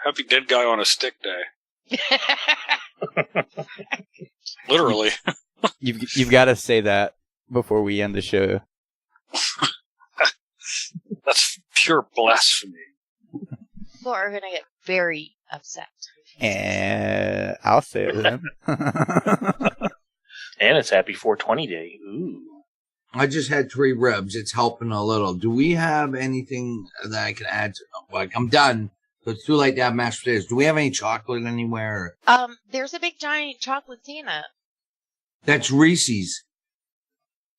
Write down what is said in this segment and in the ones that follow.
Happy dead guy on a stick day. Literally. You've got to say that before we end the show. That's pure blasphemy. People are going to get very upset. And I'll say it then. And it's Happy 420 Day. Ooh. I just had 3 ribs. It's helping a little. Do we have anything that I can add to? Like, I'm done. So it's too late to have mashed potatoes. Do we have any chocolate anywhere? There's a big giant chocolate Santa. That's Reese's.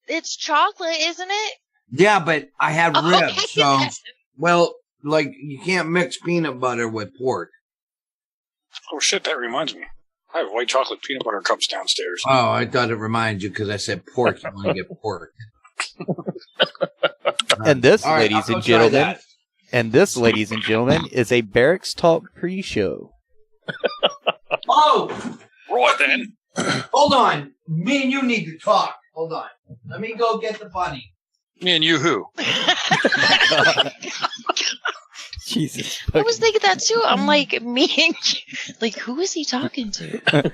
It's chocolate, isn't it? Yeah, but I had ribs. Okay. So, well, like, you can't mix peanut butter with pork. Oh, shit, that reminds me. I have white chocolate peanut butter cups downstairs. Oh, I thought it reminded you because I said pork. You want to get pork. And this, All right, ladies I'll and try gentlemen, that. is a Barracks Talk pre-show. Oh! Right then. Hold on. Me and you need to talk. Hold on. Let me go get the bunny. Me and you who? Jesus. I was thinking that too. I'm like, me and you. Like, who is he talking to?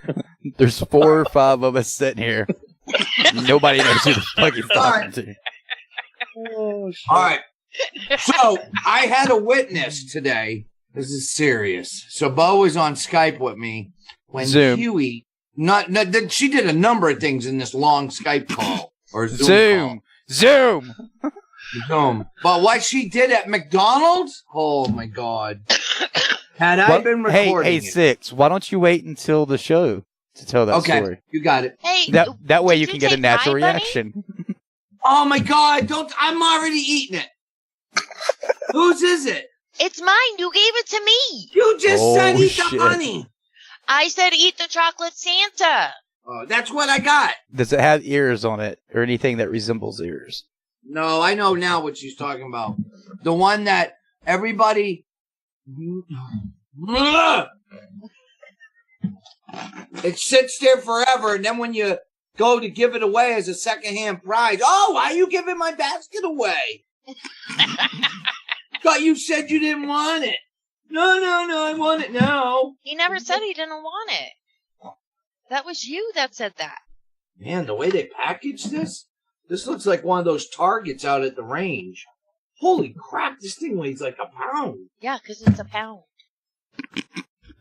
There's 4 or 5 of us sitting here. Nobody knows who the fuck he's talking to. All right. So, I had a witness today. This is serious. So, Bo was on Skype with me when Zoom. Huey... she did a number of things in this long Skype call. Or Zoom Zoom! Zoom. But what she did at McDonald's? Oh, my God. Had I been recording Hey, Six, why don't you wait until the show to tell that story? Okay, you got it. Hey, That way you did can get a take natural my bunny? reaction. Oh, my God. I'm already eating it. Whose is it? It's mine. You gave it to me. You just said eat the shit. honey. I said eat the chocolate Santa. Oh, that's what I got. Does it have ears on it or anything that resembles ears? No, I know now what she's talking about. The one that everybody... It sits there forever, and then when you go to give it away as a secondhand prize, oh, why are you giving my basket away? Thought you said you didn't want it. No, I want it now. He never said he didn't want it. That was you that said that. Man, the way they package this looks like one of those targets out at the range. Holy crap, this thing weighs like a pound. Yeah, because it's a pound.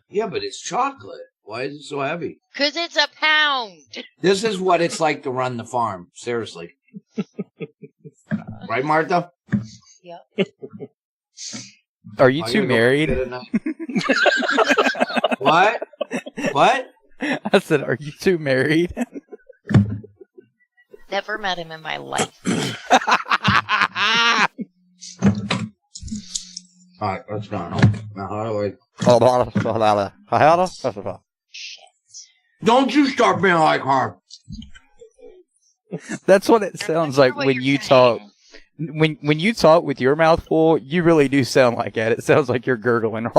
Yeah, but it's chocolate. Why is it so heavy? Because it's a pound. This is what it's like to run the farm. Seriously. Right, Martha? Yep. Are you two married? What? What? I said, are you two married? Never met him in my life. Alright, let's go. Now, how do I... Don't you start being like her. That's what it sounds like when you talk. When you talk with your mouth full, you really do sound like that. It sounds like you're gurgling. He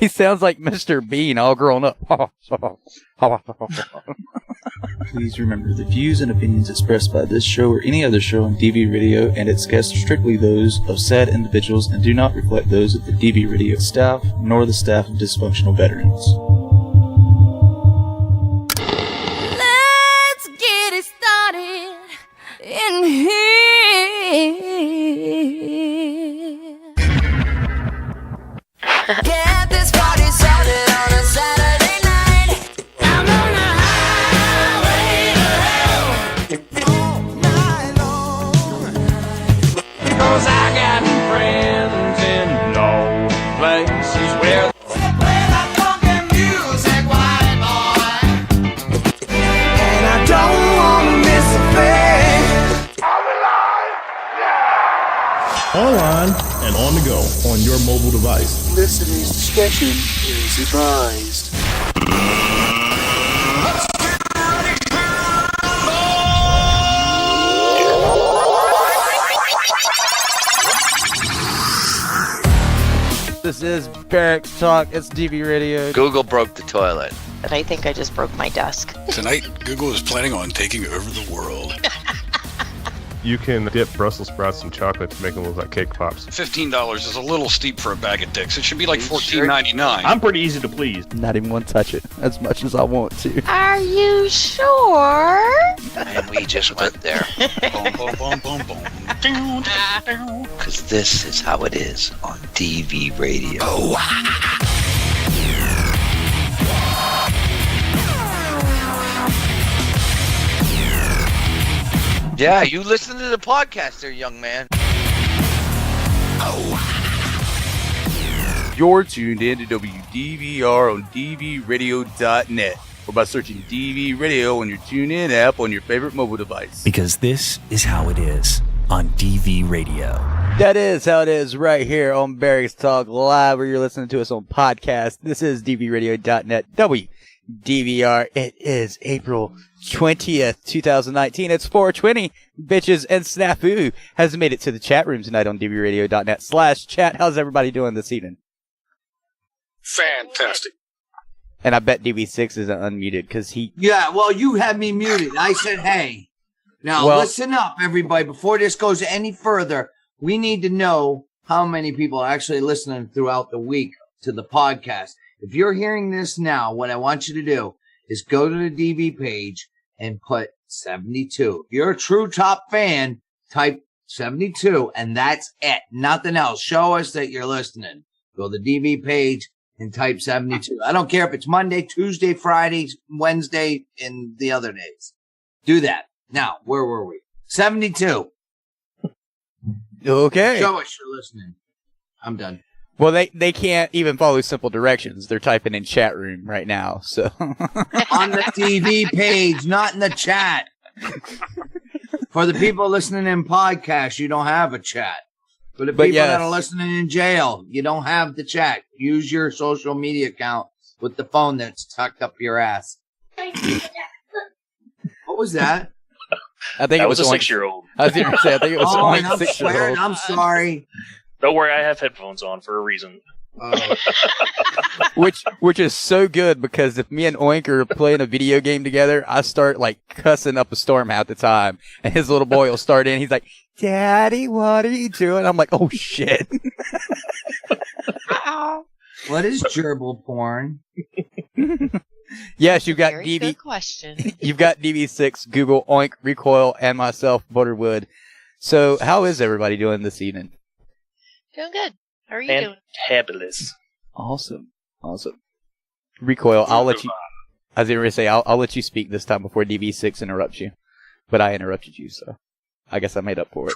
sounds like Mr. Bean all grown up. Please remember, the views and opinions expressed by this show or any other show on DV Radio and its guests are strictly those of said individuals and do not reflect those of the DV Radio staff nor the staff of dysfunctional veterans. Let's get it started in here. Get this party started on a Saturday night. I'm on a highway to hell all night long. Cause I got friends in low places where they play that funky music, white boy. And I don't wanna miss a thing. Online and on the go on your mobile device. Listeners' discretion is advised. This is Barracks Talk. It's DV Radio. Google broke the toilet. And I think I just broke my desk. Tonight, Google is planning on taking over the world. You can dip Brussels sprouts in chocolate to make them look like cake pops. $15 is a little steep for a bag of dicks. It should be like $14.99. I'm pretty easy to please. Not even want to touch it as much as I want to. Are you sure? And we just went there. Boom, boom, boom, boom, boom. Because this is how it is on DV Radio. Yeah, you listen to the podcast there, young man. You're tuned in to WDVR on DVRadio.net or by searching DV Radio on your TuneIn app on your favorite mobile device. Because this is how it is on DV Radio. That is how it is right here on Barracks Talk Live, where you're listening to us on podcast. This is DVRadio.net, WDVR. It is April 20th, 2019. It's 420. Bitches and Snafu has made it to the chat room tonight on DVRadio.net/chat. How's everybody doing this evening? Fantastic. And I bet DV6 isn't unmuted because he... Yeah, well, you had me muted. I said, hey. Now, listen up, everybody. Before this goes any further, we need to know how many people are actually listening throughout the week to the podcast. If you're hearing this now, what I want you to do is go to the DV page and put 72. If you're a true top fan, type 72, and that's it. Nothing else. Show us that you're listening. Go to the DV page and type 72. I don't care if it's Monday, Tuesday, Friday, Wednesday, and the other days. Do that. Now, where were we? 72. Okay. Show us you're listening. I'm done. Well, they can't even follow simple directions. They're typing in chat room right now. So on the TV page, not in the chat. For the people listening in podcasts, you don't have a chat. For the people that are listening in jail, you don't have the chat. Use your social media account with the phone that's tucked up your ass. What was that? I think that it was a like, 6-year-old. I was going to say, I think it was and like I'm 6-year-old. swearing, I'm sorry. Don't worry, I have headphones on for a reason. Which is so good because if me and Oink are playing a video game together, I start like cussing up a storm half the time, and his little boy will start in. He's like, "Daddy, what are you doing?" I'm like, "Oh shit." What is gerbil porn? Yes, you've got Very DV. good question. You've got DV6, Google, Oink, Recoil, and myself, Butterwood. So, how is everybody doing this evening? Doing good. How are you doing? Fantabulous. Awesome. Recoil, I'll let you. I was going to say I'll let you speak this time before DV6 interrupts you, but I interrupted you, so I guess I made up for it.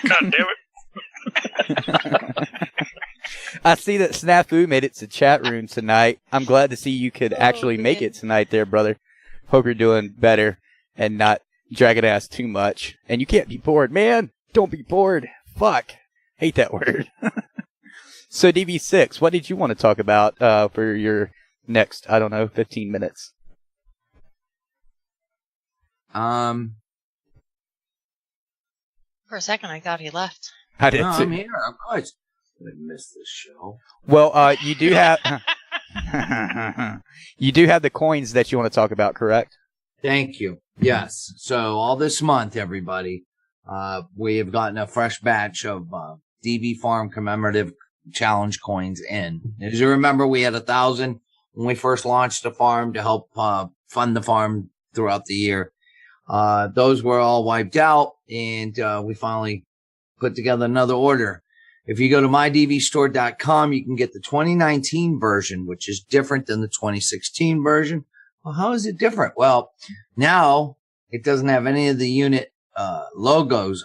God damn it. I see that Snafu made it to chat room tonight. I'm glad to see you could actually make it tonight there, brother. Hope you're doing better and not dragging ass too much. And you can't be bored, man. Don't be bored. Fuck. Hate that word. So DV6, what did you want to talk about for your next, 15 minutes? For a second, I thought he left. I did too. I'm here, of course. I missed this show. Well, you do have you do have the coins that you want to talk about, correct? Thank you. Yes. So all this month, everybody, we have gotten a fresh batch of DV Farm commemorative challenge coins in. As you remember, we had 1,000 when we first launched the farm to help fund the farm throughout the year. Those were all wiped out, and we finally put together another order. If you go to mydvstore.com, you can get the 2019 version, which is different than the 2016 version. Well, how is it different? Well, now it doesn't have any of the unit logos,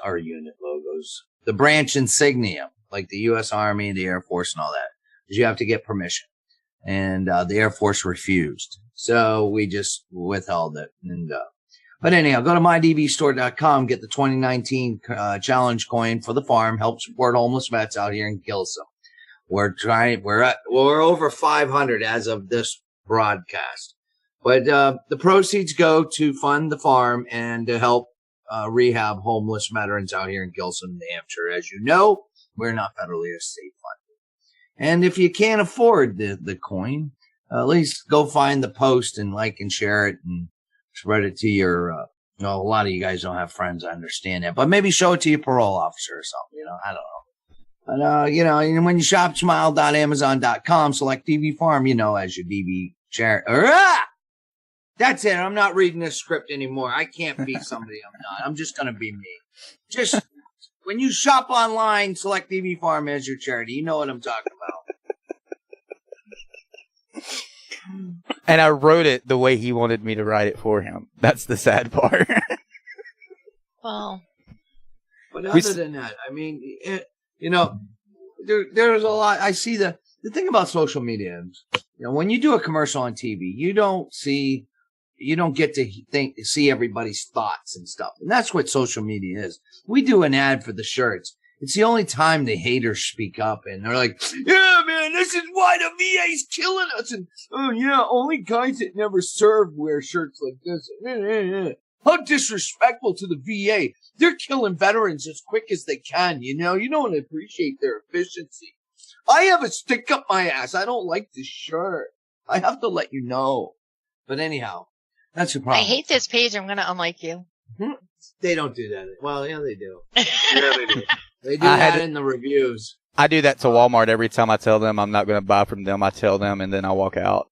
the branch insignia, like the U.S. Army, the Air Force, and all that, because you have to get permission. And the Air Force refused. So we just withheld it. But anyhow, go to mydvstore.com, get the 2019 challenge coin for the farm, help support homeless vets out here in Gilsum. We're over 500 as of this broadcast. But the proceeds go to fund the farm and to help rehab homeless veterans out here in Gilsum, New Hampshire. As you know, we're not federally or state funded. And if you can't afford the coin, at least go find the post and like and share it and spread it to your No, a lot of you guys don't have friends. I understand that, but maybe show it to your parole officer or something. I don't know. But and when you shop smile.amazon.com, select DV Farm, as your DV charity. That's it. I'm not reading this script anymore. I can't be somebody I'm not. I'm just gonna be me. Just when you shop online, select DV Farm as your charity. You know what I'm talking about. And I wrote it the way he wanted me to write it for him. That's the sad part. Well, but other than that, I mean, there's a lot. I see the thing about social media is, when you do a commercial on TV, you don't get to see everybody's thoughts and stuff. And that's what social media is. We do an ad for the shirts. It's the only time the haters speak up and they're like, yeah, man, this is why the VA's killing us. And, oh, yeah, only guys that never served wear shirts like this. How disrespectful to the VA. They're killing veterans as quick as they can, You don't appreciate their efficiency. I have a stick up my ass. I don't like this shirt. I have to let you know. But anyhow, that's the problem. I hate this page. I'm going to unlike you. They don't do that. Well, yeah, they do. Yeah, they do. They do that in the reviews. I do that to Walmart every time I tell them I'm not going to buy from them. I tell them and then I walk out.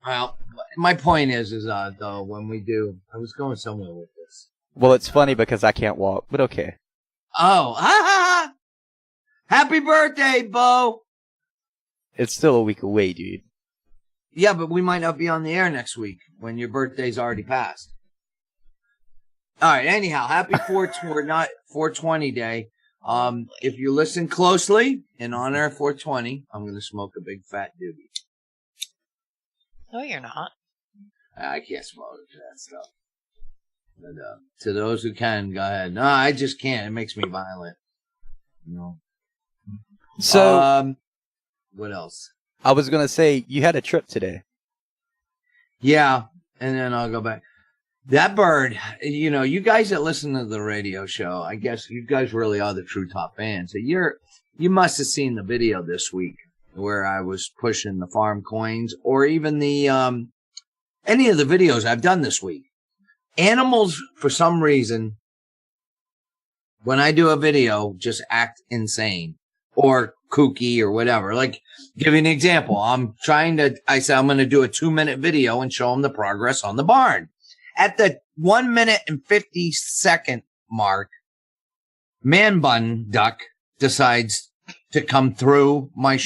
Well, my point is though, when we do, I was going somewhere with this. Well, it's funny because I can't walk, but okay. Oh, happy birthday, Bo. It's still a week away, dude. Yeah, but we might not be on the air next week when your birthday's already passed. All right. Anyhow, happy 420 day. If you listen closely, in honor of 420, I'm going to smoke a big fat doobie. No, you're not. I can't smoke that stuff. But to those who can, go ahead. No, I just can't. It makes me violent. So, what else? I was going to say, you had a trip today. Yeah, and then I'll go back. That bird, you guys that listen to the radio show, I guess you guys really are the true top fans. So you must have seen the video this week where I was pushing the farm coins, or even the any of the videos I've done this week. Animals, for some reason, when I do a video, just act insane or kooky or whatever. Like, give you an example. I said I'm going to do a 2-minute video and show them the progress on the barn. At the 1 minute and 50-second mark, Man Bun Duck decides to come through my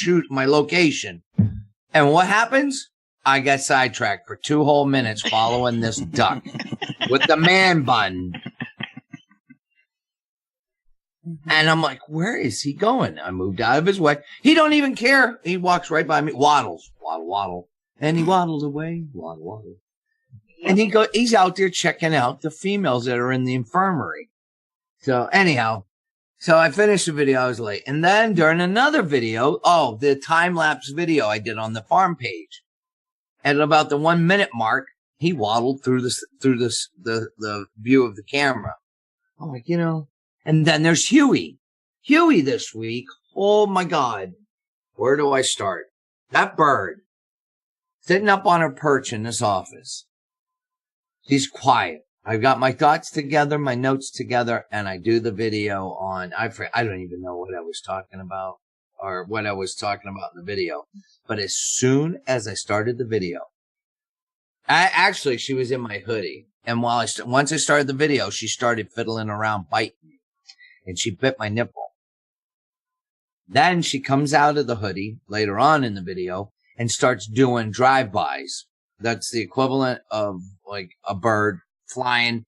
location. And what happens? I got sidetracked for 2 whole minutes following this duck with the man bun. And I'm like, where is he going? I moved out of his way. He don't even care. He walks right by me, waddles, waddle, waddle. And he waddles away, waddle, waddle. And he's out there checking out the females that are in the infirmary. So anyhow, I finished the video. I was late. And then during another video, the time-lapse video I did on the farm page, at about the 1 minute mark, he waddled through the view of the camera. I'm like, and then there's Huey. Huey this week. Oh my God. Where do I start? That bird sitting up on her perch in this office. She's quiet. I've got my thoughts together, my notes together, and I do the video on, I don't even know what I was talking about or what I was talking about in the video. But as soon as I started the video, she was in my hoodie. And once I started the video, she started fiddling around, biting me. And she bit my nipple. Then she comes out of the hoodie later on in the video and starts doing drive-bys. That's the equivalent of like a bird flying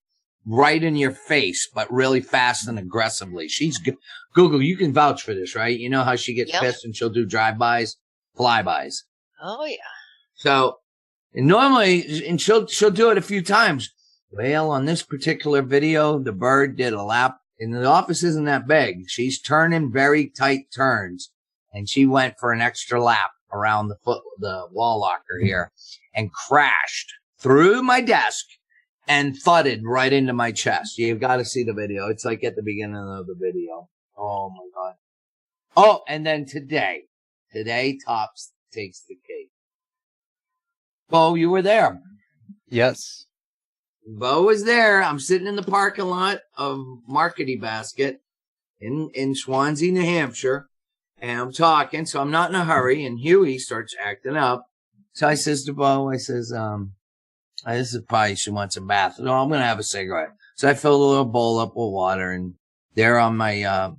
right in your face, but really fast and aggressively. She's Google. You can vouch for this, right? You know how she gets pissed and she'll do drive-bys, flybys. Oh yeah. So normally, and she'll do it a few times. Well, on this particular video, the bird did a lap, and the office isn't that big. She's turning very tight turns, and she went for an extra lap around the wall locker here, and crashed through my desk and thudded right into my chest. You've got to see the video. It's like at the beginning of the video. Oh my God. Oh, and then today Tops takes the cake. Bo, you were there. Yes. Bo was there. I'm sitting in the parking lot of Markety Basket in Swansea, New Hampshire, and I'm talking, so I'm not in a hurry, and Huey starts acting up. So I says to Bo, I says, this is probably she wants a bath. No, I'm going to have a cigarette. So I filled a little bowl up with water, and there on my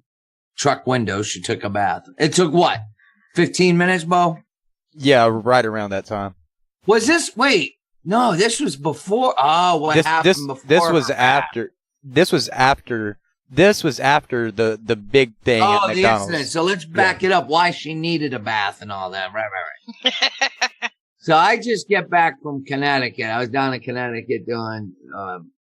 truck window, she took a bath. It took what? 15 minutes, Bo? Yeah, right around that time. Was this, wait, no, this was before. Oh, what happened before? This was after. This was after the big thing at McDonald's. The incident. So let's back it up. Why she needed a bath and all that. Right. So I just get back from Connecticut. I was down in Connecticut doing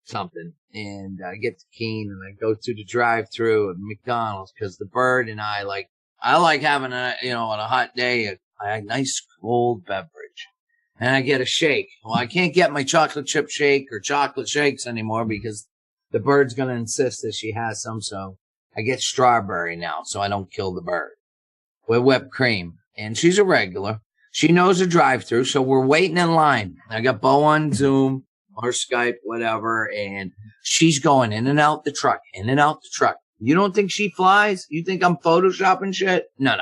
something, and I get to Keene, and I go to the drive-through at McDonald's because the bird and I like having on a hot day a nice cold beverage. And I get a shake. Well, I can't get my chocolate chip shake or chocolate shakes anymore because the bird's going to insist that she has some. So I get strawberry now so I don't kill the bird with whipped cream. And she's a regular. She knows the drive-through, so we're waiting in line. I got Bo on Zoom or Skype, whatever, and she's going in and out the truck, in and out the truck. You don't think she flies? You think I'm photoshopping shit? No.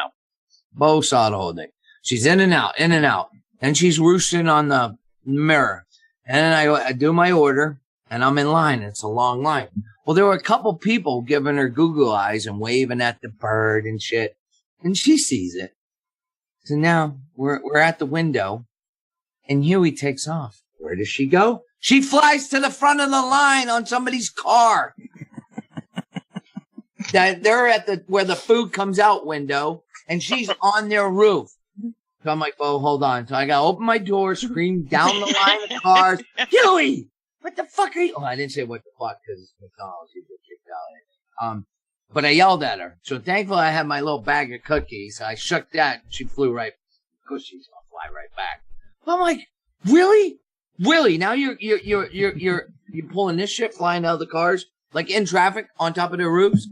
Bo saw the whole thing. She's in and out, in and out. And she's roosting on the mirror. And then I do my order, and I'm in line. It's a long line. Well, there were a couple people giving her Google eyes and waving at the bird and shit. And she sees it. So now we're at the window, and Huey takes off. Where does she go? She flies to the front of the line on somebody's car. They're at where the food comes out window, and she's on their roof. So I'm like, oh, hold on. So I got to open my door, scream down the line of cars. Huey, what the fuck are you? Oh, I didn't say what the fuck because it's McDonald's. You get kicked out. But I yelled at her. So thankfully I had my little bag of cookies. I shook that. And she flew right. Of course she's going to fly right back. But I'm like, really? Really? Now you're pulling this shit flying out of the cars? Like in traffic on top of their roofs?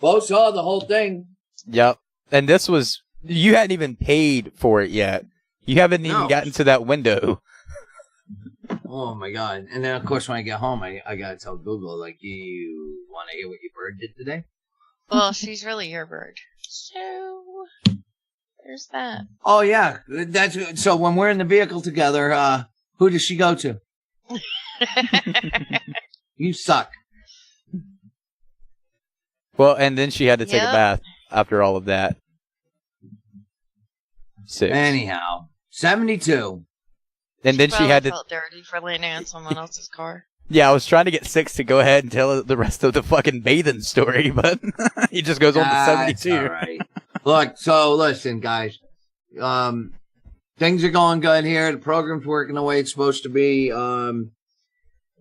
Both saw the whole thing. Yep. And this was, you hadn't even paid for it yet. You haven't even gotten to that window. Oh my God. And then of course when I get home, I got to tell Google, like, you want to hear what your bird did today? Well, she's really your bird. So, there's that. Oh yeah. So when we're in the vehicle together, who does she go to? You suck. Well, and then she had to take a bath after all of that. 6. Anyhow, 72. And then she had to. Felt dirty for landing on someone else's car. Yeah, I was trying to get 6 to go ahead and tell the rest of the fucking bathing story, but he just goes on to 72. All right. Look, so listen, guys. Things are going good here. The program's working the way it's supposed to be. Other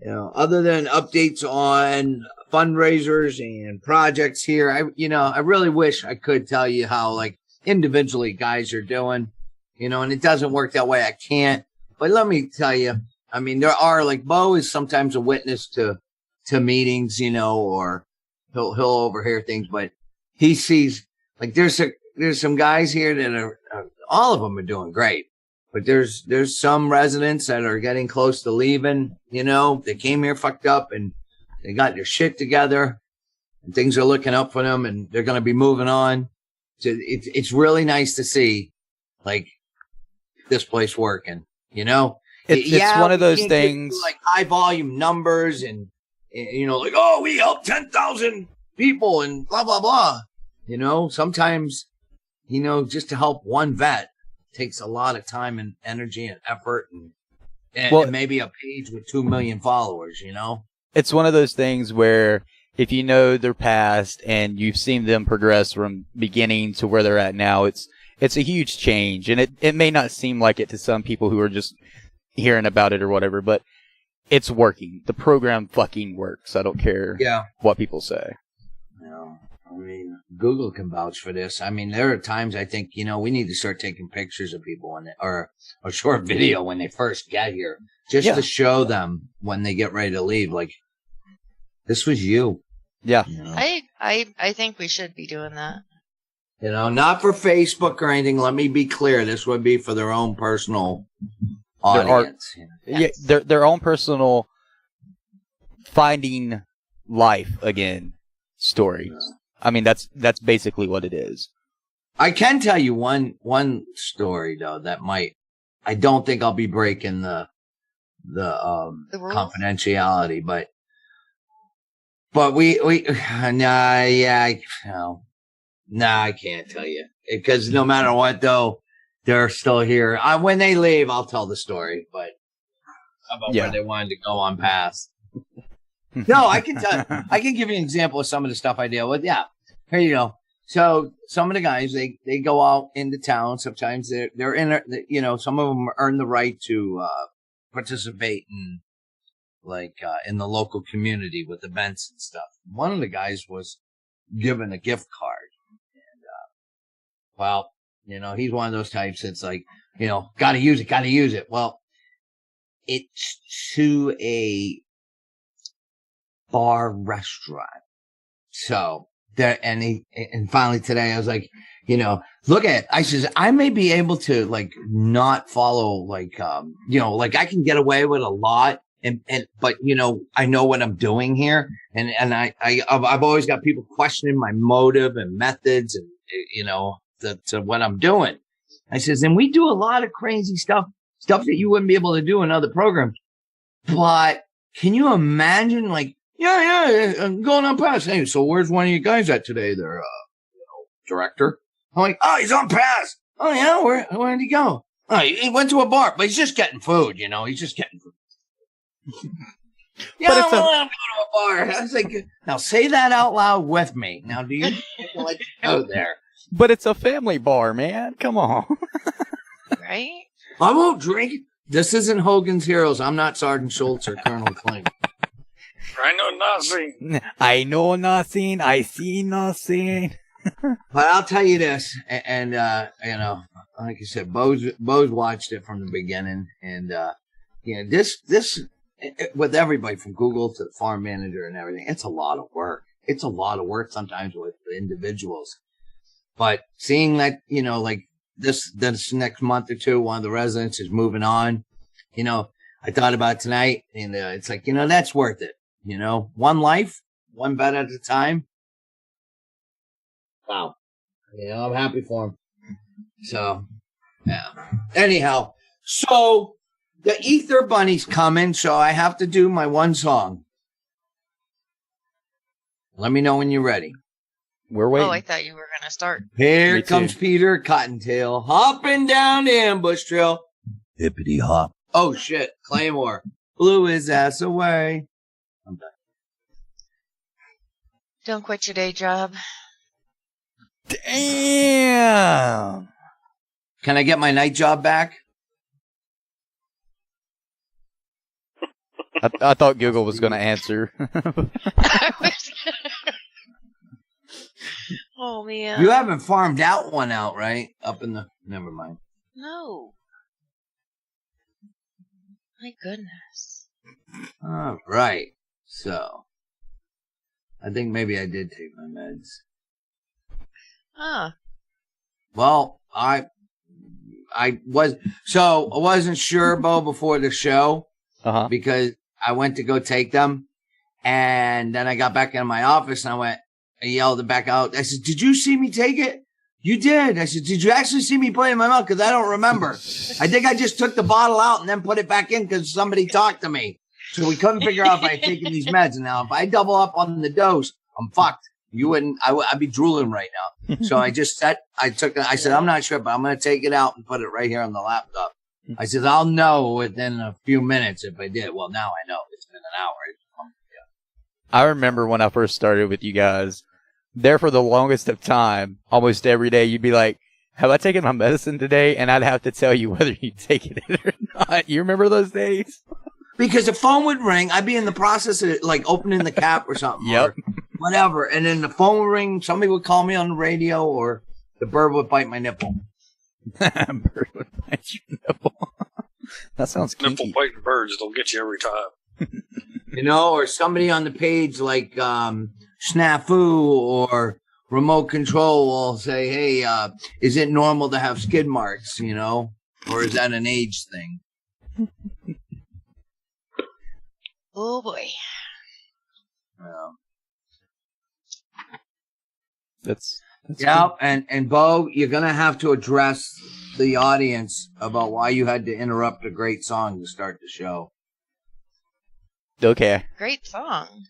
than updates on fundraisers and projects here, I really wish I could tell you how, like, individually guys are doing, and it doesn't work that way. I can't. But let me tell you, I mean, there are, like, Bo is sometimes a witness to meetings, or he'll overhear things, but he sees, like, there's some guys here that are all of them are doing great, but there's some residents that are getting close to leaving. They came here fucked up and they got their shit together and things are looking up for them and they're going to be moving on. So it's really nice to see, like, this place working. It's one of those things, like high volume numbers and like, oh, we helped 10,000 people and blah, blah, blah. Sometimes, just to help one vet takes a lot of time and energy and effort and maybe a page with 2 million followers, It's one of those things where if you know their past and you've seen them progress from beginning to where they're at now, it's a huge change. And it may not seem like it to some people who are just hearing about it or whatever, but it's working. The program fucking works. I don't care what people say. I mean, Google can vouch for this. I mean, there are times I think, we need to start taking pictures of people or a short video when they first get here, just to show them when they get ready to leave. Like, this was you. Yeah. I think we should be doing that. Not for Facebook or anything. Let me be clear. This would be for their own personal audience. Their own personal finding life again story. I mean, that's basically what it is. I can tell you one story though that I don't think I'll be breaking the confidentiality, but we I can't tell you because no matter what though, they're still here. When they leave, I'll tell the story, but about where they wanted to go on past. No, I can give you an example of some of the stuff I deal with. Yeah. Here you go. So some of the guys, they go out into town. Sometimes they're in, some of them earn the right to, participate in in the local community with events and stuff. One of the guys was given a gift card and, he's one of those types that's like, gotta use it. Well, it's to a bar restaurant. So there, and finally today I was like, look at it. I says, I may be able to not follow I can get away with a lot but I know what I'm doing here. And I've always got people questioning my motive and methods and, to what I'm doing. I says, and we do a lot of crazy stuff that you wouldn't be able to do in other programs. But can you imagine I'm going on pass. Hey, so where's one of you guys at today? Their, director. I'm like, oh, he's on pass. Oh yeah, where did he go? Oh, he went to a bar, but he's just getting food. He's just getting food. Yeah, I want to go to a bar. I was like, now say that out loud with me. Now, do you go there? But it's a family bar, man. Come on. Right? I won't drink. This isn't Hogan's Heroes. I'm not Sergeant Schultz or Colonel Kling. I know nothing. I know nothing. I see nothing. But I'll tell you this, and like I said, Bo's watched it from the beginning, and this with everybody from Google to the farm manager and everything, it's a lot of work. It's a lot of work sometimes with the individuals. But seeing that, this next month or two, one of the residents is moving on, I thought about it tonight, and it's like, that's worth it. One life, one bed at a time. Wow. I'm happy for him. So, yeah. Anyhow, so the Ether Bunny's coming, so I have to do my one song. Let me know when you're ready. We're waiting. Oh, I thought you were going to start. Here comes Peter Cottontail, hopping down the ambush trail. Hippity hop. Oh, shit. Claymore. Blew his ass away. I'm done. Don't quit your day job. Damn. Can I get my night job back? I thought Google was going to answer. Oh, man. You haven't farmed out one out, right? Up in the... Never mind. No. My goodness. All right. So, I think maybe I did take my meds. Huh. Well, I wasn't sure, Bo, before the show, because I went to go take them, and then I got back in my office and I yelled it back out. I said, "Did you see me take it?" "You did." I said, "Did you actually see me put it in my mouth? Because I don't remember. I think I just took the bottle out and then put it back in because somebody talked to me. So we couldn't figure out if I had taken these meds. And now if I double up on the dose, I'm fucked. You wouldn't, I'd be drooling right now." So I said, "I'm not sure, but I'm going to take it out and put it right here on the laptop." I said, "I'll know within a few minutes if I did." Well, now I know. It's been an hour. I remember when I first started with you guys, there for the longest of time, almost every day, you'd be like, "Have I taken my medicine today?" And I'd have to tell you whether you'd taken it or not. You remember those days? Because the phone would ring. I'd be in the process of opening the cap or something. Yep. Or whatever. And then the phone would ring. Somebody would call me on the radio, or the bird would bite my nipple. Bird would bite your nipple. That sounds kinky. Nipple biting birds, they'll get you every time. Or somebody on the page like Snafu or Remote Control will say, "Hey, is it normal to have skid marks, or is that an age thing?" Oh boy. That's yeah, and Bo, you're gonna have to address the audience about why you had to interrupt a great song to start the show. Okay. Great song.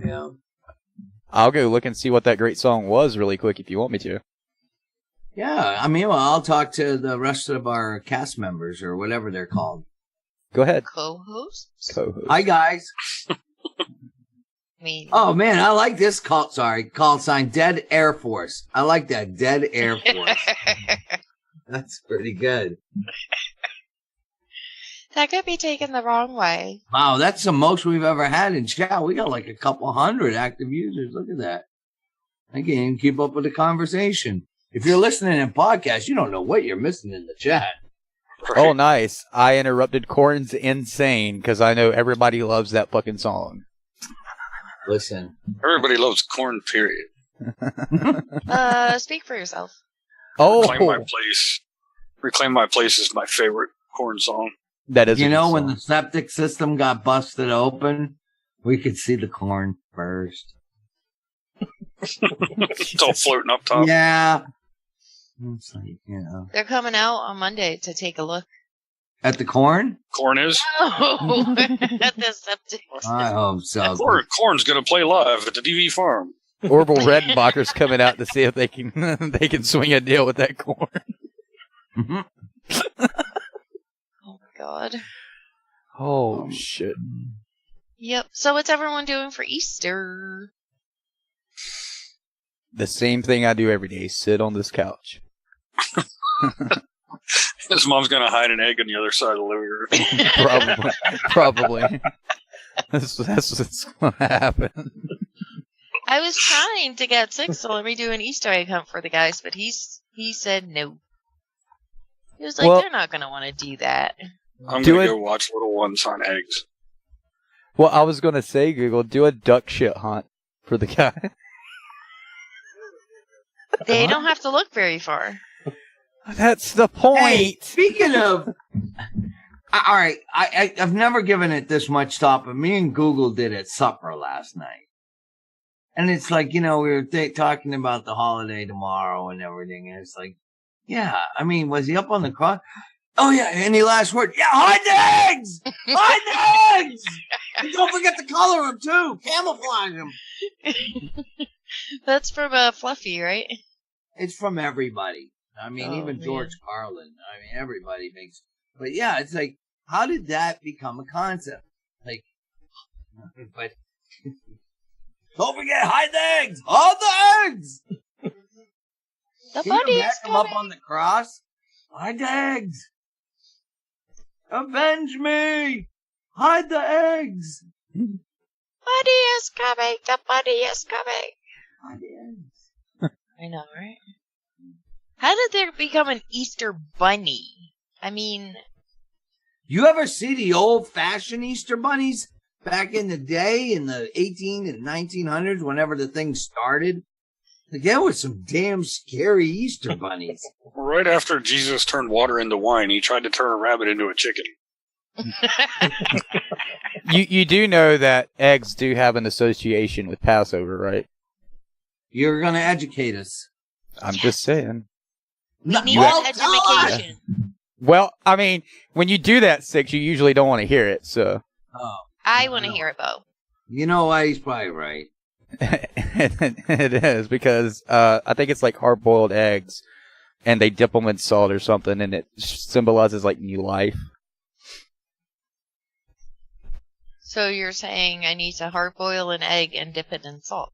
Yeah. I'll go look and see what that great song was really quick if you want me to. Yeah, I mean, well, I'll talk to the rest of our cast members or whatever they're called. Go ahead. Co-hosts? Co-host. Hi, guys. Oh, man, I like this call sign, Dead Air Force. I like that, Dead Air Force. That's pretty good. That could be taken the wrong way. Wow, that's the most we've ever had in chat. We got like a couple hundred active users. Look at that. I can't even keep up with the conversation. If you're listening in podcast, you don't know what you're missing in the chat. Right. Oh, nice. I interrupted Korn's Insane because I know everybody loves that fucking song. Listen. Everybody loves corn, period. Speak for yourself. Oh. Reclaim My Place is my favorite corn song. That is. You know, when the septic system got busted open, we could see the corn first. It's all floating up top. Yeah. It's like, you know. They're coming out on Monday to take a look. At the corn? Corn is? Oh, at the septic. I hope so. Corn's going to play live at the DV farm. Orville Redenbacher's coming out to see if they can swing a deal with that corn. Oh my god. Oh shit. Yep. So what's everyone doing for Easter? The same thing I do every day. Sit on this couch. His mom's going to hide an egg on the other side of the living room. Probably. That's what's going to happen. I was trying to get Six to let me do an Easter egg hunt for the guys, but he said no. He was like, they're not going to want to do that. I'm going to go watch Little Ones on eggs. Well, I was going to say, Google, do a duck shit hunt for the guy. They don't have to look very far. That's the point. Hey, speaking of, all right, I've never given it this much thought, but me and Google did at supper last night. And it's like, you know, we were talking about the holiday tomorrow and everything. And it's like, yeah, I mean, was he up on the cross? Oh, yeah. Any last word? Yeah, hide the eggs! Hide the eggs! And don't forget to color them, too. Camouflage them. That's from Fluffy, right? It's from everybody. I mean, even George Carlin. I mean, everybody makes. But yeah, it's like, how did that become a concept? Like, but don't forget, hide the eggs. Hide the eggs. The Can bunny you is back him up on the cross? Hide the eggs. Avenge me. Hide the eggs. Bunny is coming. The bunny is coming. Hide the eggs. I know, right? How did there become an Easter bunny? I mean... You ever see the old-fashioned Easter bunnies back in the day, in the 18 and 1900s, whenever the thing started? Like, there was some damn scary Easter bunnies. Right after Jesus turned water into wine, he tried to turn a rabbit into a chicken. You do know that eggs do have an association with Passover, right? You're going to educate us. I'm just saying. We need that education. Well, I mean, when you do that, Six, you usually don't want to hear it, so. Oh, I want to hear it, Bo. You know why? He's probably right. It is, because I think it's like hard-boiled eggs, and they dip them in salt or something, and it symbolizes, like, new life. So you're saying I need to hard-boil an egg and dip it in salt?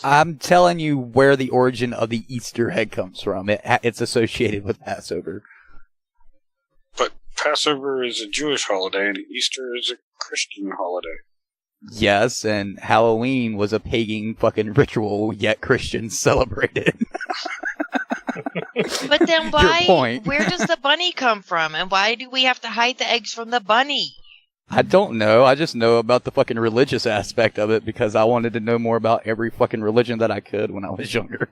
I'm telling you where the origin of the Easter egg comes from. It's associated with Passover. But Passover is a Jewish holiday, and Easter is a Christian holiday. Yes, and Halloween was a pagan fucking ritual, yet Christians celebrated. But then why? Your point. Where does the bunny come from? And why do we have to hide the eggs from the bunny? I don't know. I just know about the fucking religious aspect of it because I wanted to know more about every fucking religion that I could when I was younger.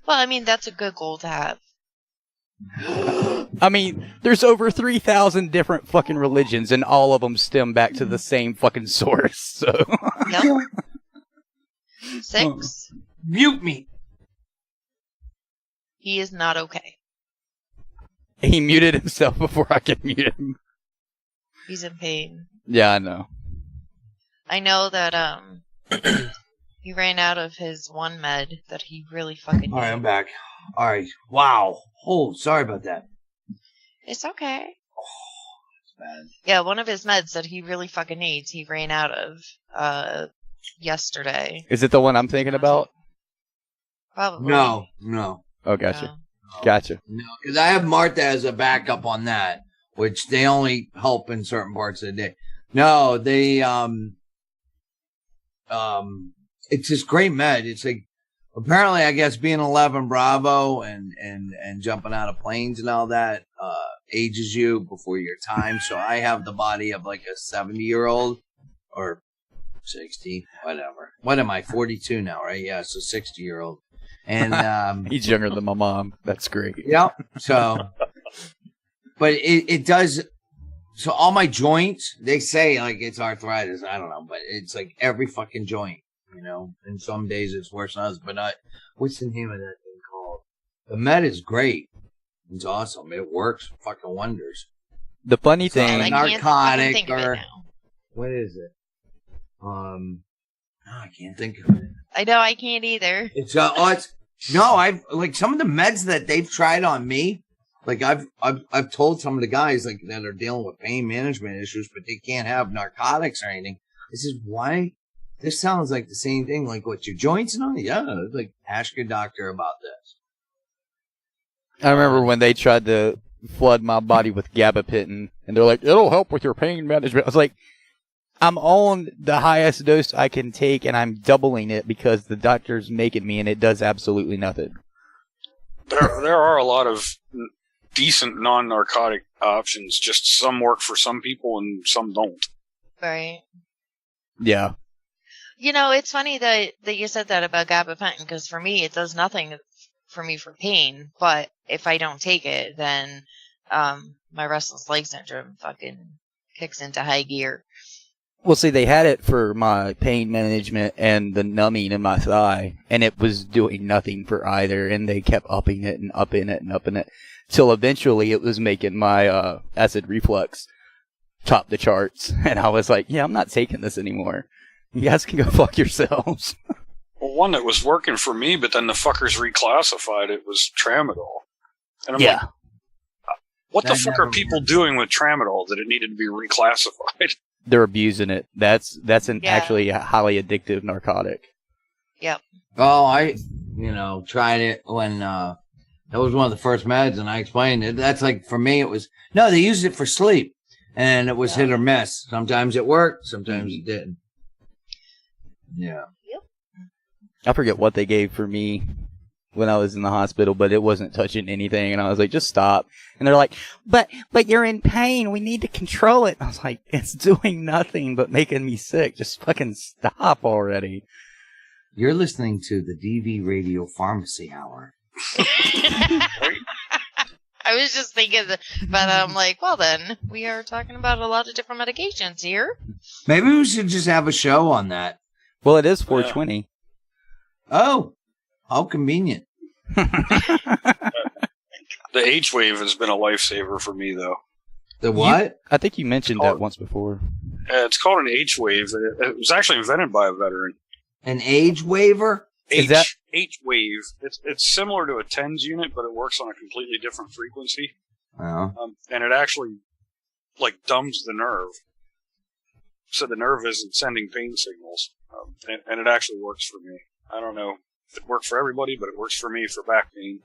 Well, I mean, that's a good goal to have. I mean, there's over 3,000 different fucking religions, and all of them stem back to the same fucking source. So, Yep. 6. Mute me. He is not okay. he muted himself before I could mute him. He's in pain. Yeah, I know. I know that he ran out of his one med that he really fucking All right, needed. I'm back. All right. Wow. Oh, sorry about that. It's okay. It's bad. Yeah, one of his meds that he really fucking needs, he ran out of yesterday. Is it the one I'm thinking about? Probably. No. Oh, gotcha. No. Gotcha. No, because I have Martha as a backup on that, which they only help in certain parts of the day. No, they it's this great med. It's like apparently, I guess being 11 Bravo and jumping out of planes and all that ages you before your time. So I have the body of like a 70-year-old or 60, whatever. What am I? 42 now, right? Yeah, so 60-year-old. And He's younger than my mom. That's great. Yep. So, but it does. So all my joints, they say like it's arthritis. I don't know, but it's like every fucking joint, you know. And some days it's worse than others. But what's the name of that thing called? The med is great. It's awesome. It works fucking wonders. The funny So, thing, I can't narcotic think of it or now. what is it? I can't think of it. I know I can't either. It's I've like some of the meds that they've tried on me. Like I've told some of the guys like that are dealing with pain management issues, but they can't have narcotics or anything. This is why this sounds like the same thing. Like what your joints and all? Yeah, like ask your doctor about this. I remember when they tried to flood my body with gabapentin, and they're like, it'll help with your pain management. I was like, I'm on the highest dose I can take, and I'm doubling it because the doctor's making me, and it does absolutely nothing. There are a lot of decent non-narcotic options. Just some work for some people and some don't. Right. Yeah. You know, it's funny that you said that about gabapentin, because for me, it does nothing for me for pain. But if I don't take it, then my restless leg syndrome fucking kicks into high gear. Well, see, they had it for my pain management and the numbing in my thigh, and it was doing nothing for either, and they kept upping it and upping it and upping it, till eventually it was making my acid reflux top the charts, and I was like, yeah, I'm not taking this anymore. You guys can go fuck yourselves. Well, one that was working for me, but then the fuckers reclassified it was tramadol. And I'm like, what the fuck are people doing with tramadol that it needed to be reclassified? They're abusing it. That's actually a highly addictive narcotic. Yep. Oh, I tried it when that was one of the first meds, and I explained it. That's like for me, it was they used it for sleep, and it was hit or miss. Sometimes it worked, sometimes it didn't. Yeah. Yep. I forget what they gave for me when I was in the hospital, but it wasn't touching anything, and I was like, just stop. And they're like, but you're in pain, we need to control it. I was like, it's doing nothing but making me sick. Just fucking stop already. You're listening to the DV Radio Pharmacy Hour. I was just thinking that, but I'm like, well then, we are talking about a lot of different medications here. Maybe we should just have a show on that. Well, it is 420. Oh, how convenient. The H-wave has been a lifesaver for me, though. The what? I think you mentioned that once before. It's called an H-wave. It was actually invented by a veteran. An age waiver? H-wave. It's similar to a TENS unit, but it works on a completely different frequency. Oh. And it actually, dumbs the nerve. So the nerve isn't sending pain signals. And it actually works for me. I don't know if it worked for everybody, but it works for me for back pain.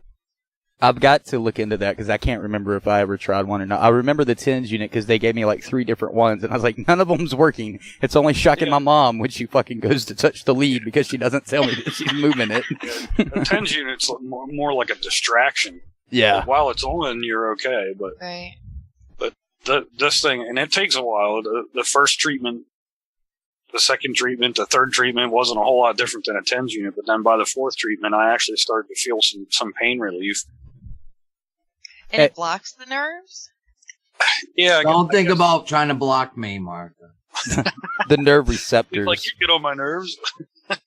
I've got to look into that because I can't remember if I ever tried one or not. I remember the TENS unit because they gave me 3 different ones, and I was like, none of them's working. It's only shocking my mom when she fucking goes to touch the lead because she doesn't tell me that she's moving it. A TENS unit's more like a distraction. Yeah. While it's on, you're okay, but Right. but this thing, and it takes a while. The first treatment, the second treatment, the third treatment wasn't a whole lot different than a TENS unit, but then by the fourth treatment, I actually started to feel some pain relief. And it blocks the nerves? Yeah. Don't think about trying to block me, Martha. The nerve receptors. It's like you get on my nerves. Put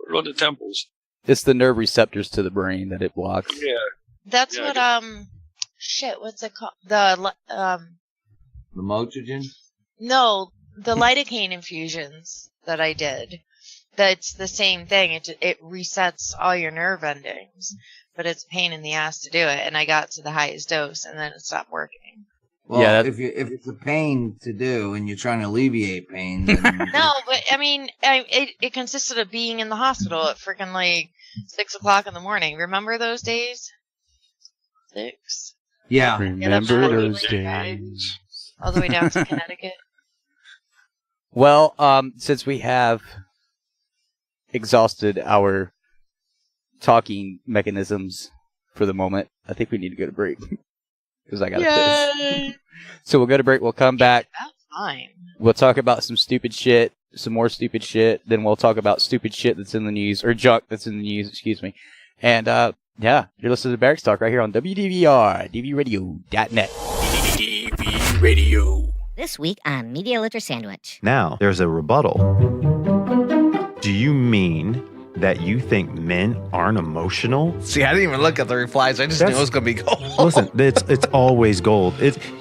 it on the temples. It's the nerve receptors to the brain that it blocks. Yeah. That's what, what's it called? The Lamotrigine? No, the lidocaine infusions that I did. That's the same thing. It resets all your nerve endings, but it's a pain in the ass to do it. And I got to the highest dose, and then it stopped working. Well, yeah, if it's a pain to do and you're trying to alleviate pain, then no, but I mean, it consisted of being in the hospital at freaking like 6 o'clock in the morning. Remember those days? 6. Yeah. Remember those days. All the way down to Connecticut. Well, since we have exhausted our talking mechanisms for the moment, I think we need to go to break. Because I got to piss. So we'll go to break. We'll come back. That's fine. We'll talk about some stupid shit, some more stupid shit. Then we'll talk about stupid shit that's in the news, or junk that's in the news, excuse me. And, yeah, you're listening to Barracks Talk right here on WDVR, dvradio.net. DV Radio. This week on Media Litter Sandwich. Now, there's a rebuttal. Do you mean that you think men aren't emotional? See, I didn't even look at the replies. I just knew it was going to be gold. Listen, it's always gold.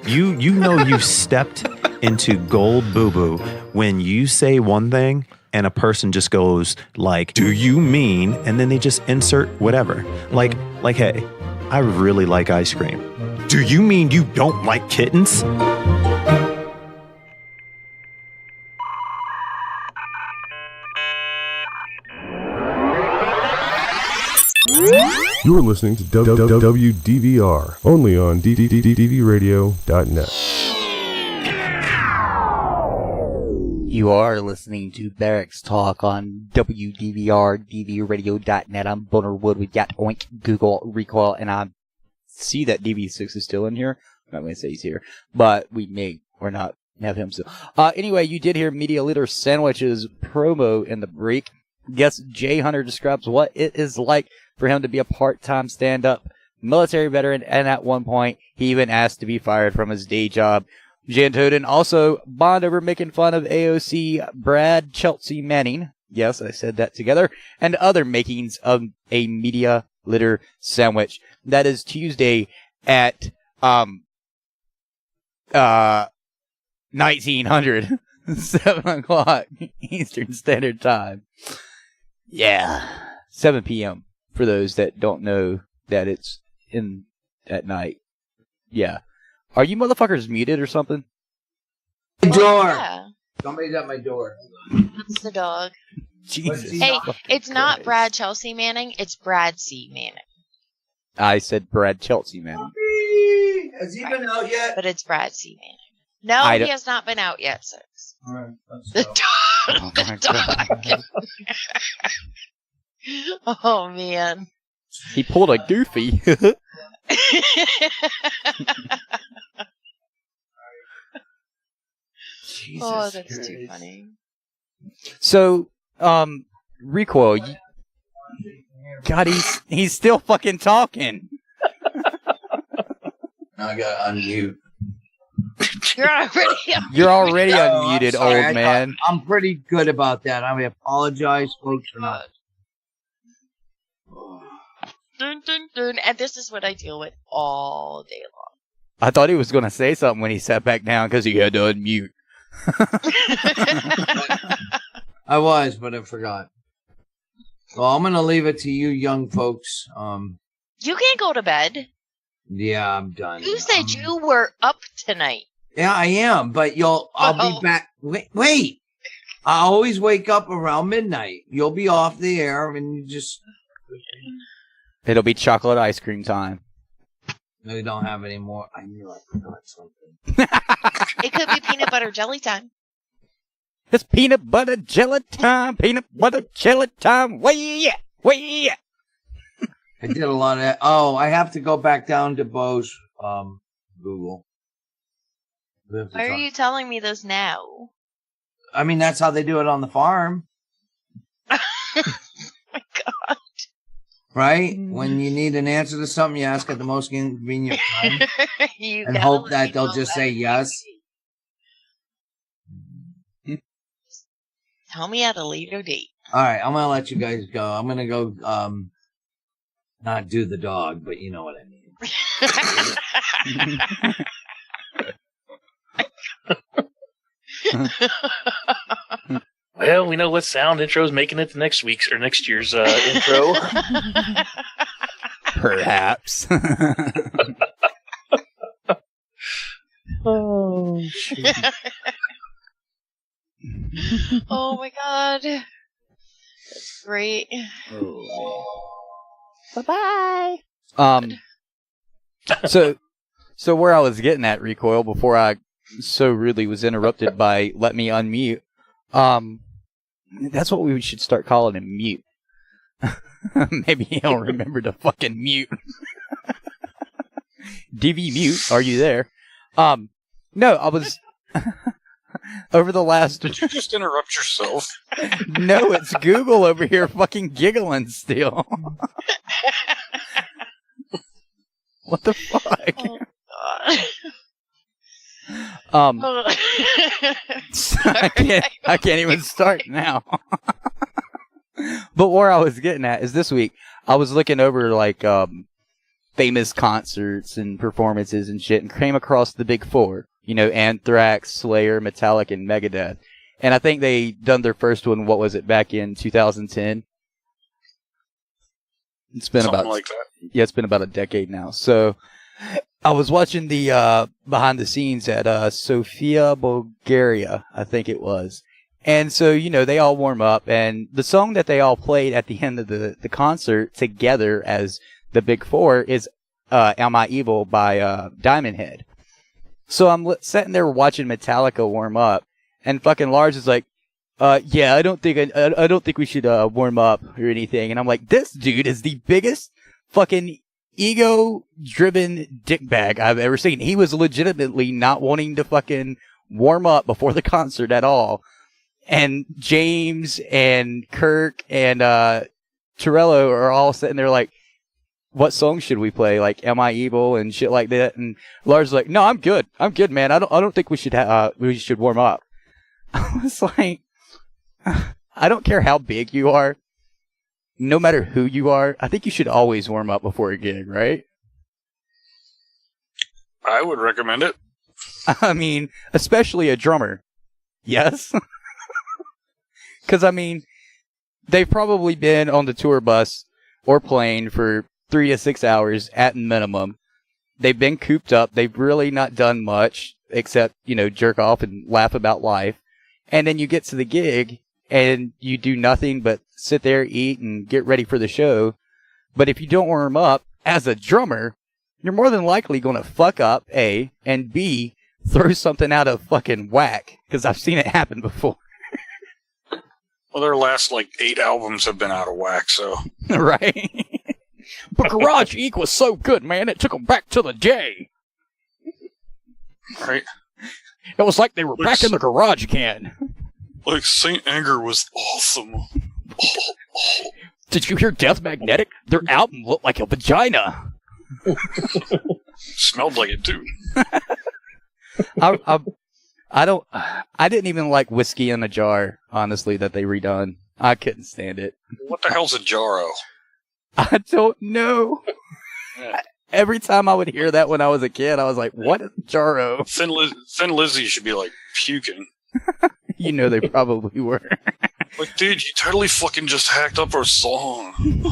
You know you've stepped into gold boo-boo when you say one thing and a person just goes like, do you mean? And then they just insert whatever. Like, hey, I really like ice cream. Do you mean you don't like kittens? You're listening to WDVR, only on dvradio.net. You are listening to Barracks Talk on WDVR, dvradio.net. I'm Boner Wood. We got Oink, Google, Recoil, and I see that DV6 is still in here. I'm not going to say he's here, but we may or not have him still. Anyway, you did hear Media Litter Sandwich's promo in the break. Guest Jay Hunter describes what it is like for him to be a part-time stand-up military veteran, and at one point, he even asked to be fired from his day job. Jan Toden also bond over making fun of AOC Brad Chelsea Manning. Yes, I said that together. And other makings of a Media Litter Sandwich. That is Tuesday at 1900, 7 o'clock Eastern Standard Time. Yeah, 7 p.m. for those that don't know that it's in at night. Yeah. Are you motherfuckers muted or something? My door. Yeah. Somebody's at my door. It's the dog. Jesus. Hey, it's not Brad Chelsea Manning. It's Brad C. Manning. I said Brad Chelsea Manning. Has he been out yet? But it's Brad C. Manning. No, he has not been out yet, Six. All right. The dog. Oh, the dog. Oh, man. He pulled a goofy. Oh, that's too funny. So, Recoil, God, he's still fucking talking. Now I got unmute. You're already unmuted, sorry, old man. I'm pretty good about that. I apologize, folks, for not. Dun, dun, dun. And this is what I deal with all day long. I thought he was going to say something when he sat back down because he had to unmute. I was, but I forgot. Well, I'm going to leave it to you young folks. You can't go to bed. Yeah, I'm done. You said you were up tonight. Yeah, I am, but I'll be back. Wait. I always wake up around midnight. You'll be off the air and you just... It'll be chocolate ice cream time. No, you don't have any more. I knew I forgot something. It could be peanut butter jelly time. It's peanut butter jelly time. Peanut butter jelly time. Way yeah. I did a lot of that. Oh, I have to go back down to Bo's Google. Why are you telling me this now? I mean, that's how they do it on the farm. Oh my God. Right? When you need an answer to something, you ask at the most convenient time You and gotta hope let that me they'll know just that. say yes. Tell me at a later date. All right, I'm gonna let you guys go. I'm gonna go not do the dog, but you know what I mean. Well, we know what sound intro is making it to next week's or next year's intro. Perhaps. Oh, shit. Oh my god. That's great. Bye-bye. So where I was getting at, Recoil, before I so rudely was interrupted by let me unmute, that's what we should start calling him, mute. Maybe he'll remember to fucking mute. DV mute, are you there? No, I was over the last. Did you just interrupt yourself? No, it's Google over here fucking giggling still. What the fuck? Oh, I can't even start now. But where I was getting at is this week I was looking over like famous concerts and performances and shit, and came across the big four. You know, Anthrax, Slayer, Metallica, and Megadeth. And I think they done their first one. What was it, back in 2010? It's been Something about like that. Yeah, it's been about a decade now. So I was watching the behind the scenes at Sofia, Bulgaria, I think it was. And so, you know, they all warm up, and the song that they all played at the end of the concert together as the big four is Am I Evil by Diamond Head. So I'm sitting there watching Metallica warm up, and fucking Lars is like, yeah, I don't think we should warm up or anything. And I'm like, this dude is the biggest fucking ego-driven dickbag I've ever seen. He was legitimately not wanting to fucking warm up before the concert at all. And James and Kirk and Torello are all sitting there like, what song should we play? Like, Am I Evil and shit like that. And Lars is like, no, I'm good, man. I don't think we should warm up. I was like, I don't care how big you are, no matter who you are. I think you should always warm up before a gig, right? I would recommend it. I mean, especially a drummer. Yes. Because I mean, they've probably been on the tour bus or plane for 3 to 6 hours at minimum. They've been cooped up. They've really not done much except, you know, jerk off and laugh about life. And then you get to the gig and you do nothing but sit there, eat, and get ready for the show. But if you don't warm up as a drummer, you're more than likely going to fuck up, A, and B, throw something out of fucking whack. Because I've seen it happen before. Well, their last, 8 albums have been out of whack, so. Right? But Garage Inc. was so good, man. It took them back to the day. Right? It was like they were back in the garage again. Like, St. Anger was awesome. Did you hear Death Magnetic? Their album looked like a vagina. Smelled like it, too. I didn't even like Whiskey in a Jar, honestly, that they redone. I couldn't stand it. What the hell's a Jarro? I don't know. Yeah. Every time I would hear that when I was a kid, I was like, what is Jarro? Thin Lizzy should be, puking. You know they probably were. Like, dude, you totally fucking just hacked up our song.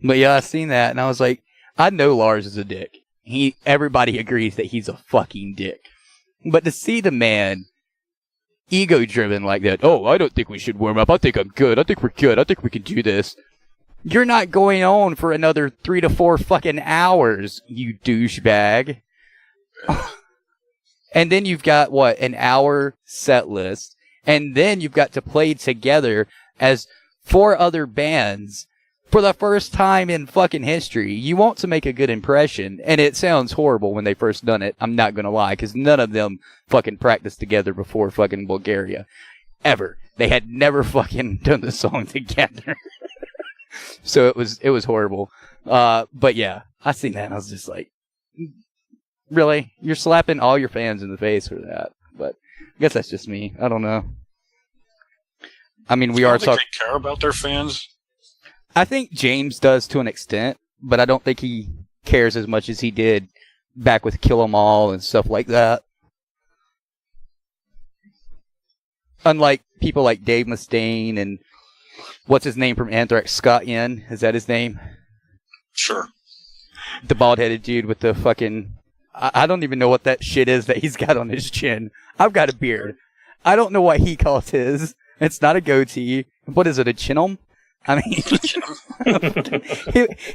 But yeah, I seen that, and I was like, I know Lars is a dick. Everybody agrees that he's a fucking dick. But to see the man ego-driven like that, oh, I don't think we should warm up. I think I'm good. I think we're good. I think we can do this. You're not going on for another 3 to 4 fucking hours, you douchebag. And then you've got, an hour set list. And then you've got to play together as 4 other bands for the first time in fucking history. You want to make a good impression, and it sounds horrible when they first done it. I'm not gonna lie, because none of them fucking practiced together before fucking Bulgaria. Ever. They had never fucking done the song together. So it was horrible. But yeah, I seen that and I was just like, really? You're slapping all your fans in the face for that? But I guess that's just me. I don't know. I mean, we are talking. They care about their fans. I think James does to an extent, but I don't think he cares as much as he did back with Kill 'Em All and stuff like that. Unlike people like Dave Mustaine and what's his name from Anthrax, Scott Ian, is that his name? Sure. The bald-headed dude with the fucking... I don't even know what that shit is that he's got on his chin. I've got a beard. I don't know what he calls his. It's not a goatee. What is it, a chinum? I mean,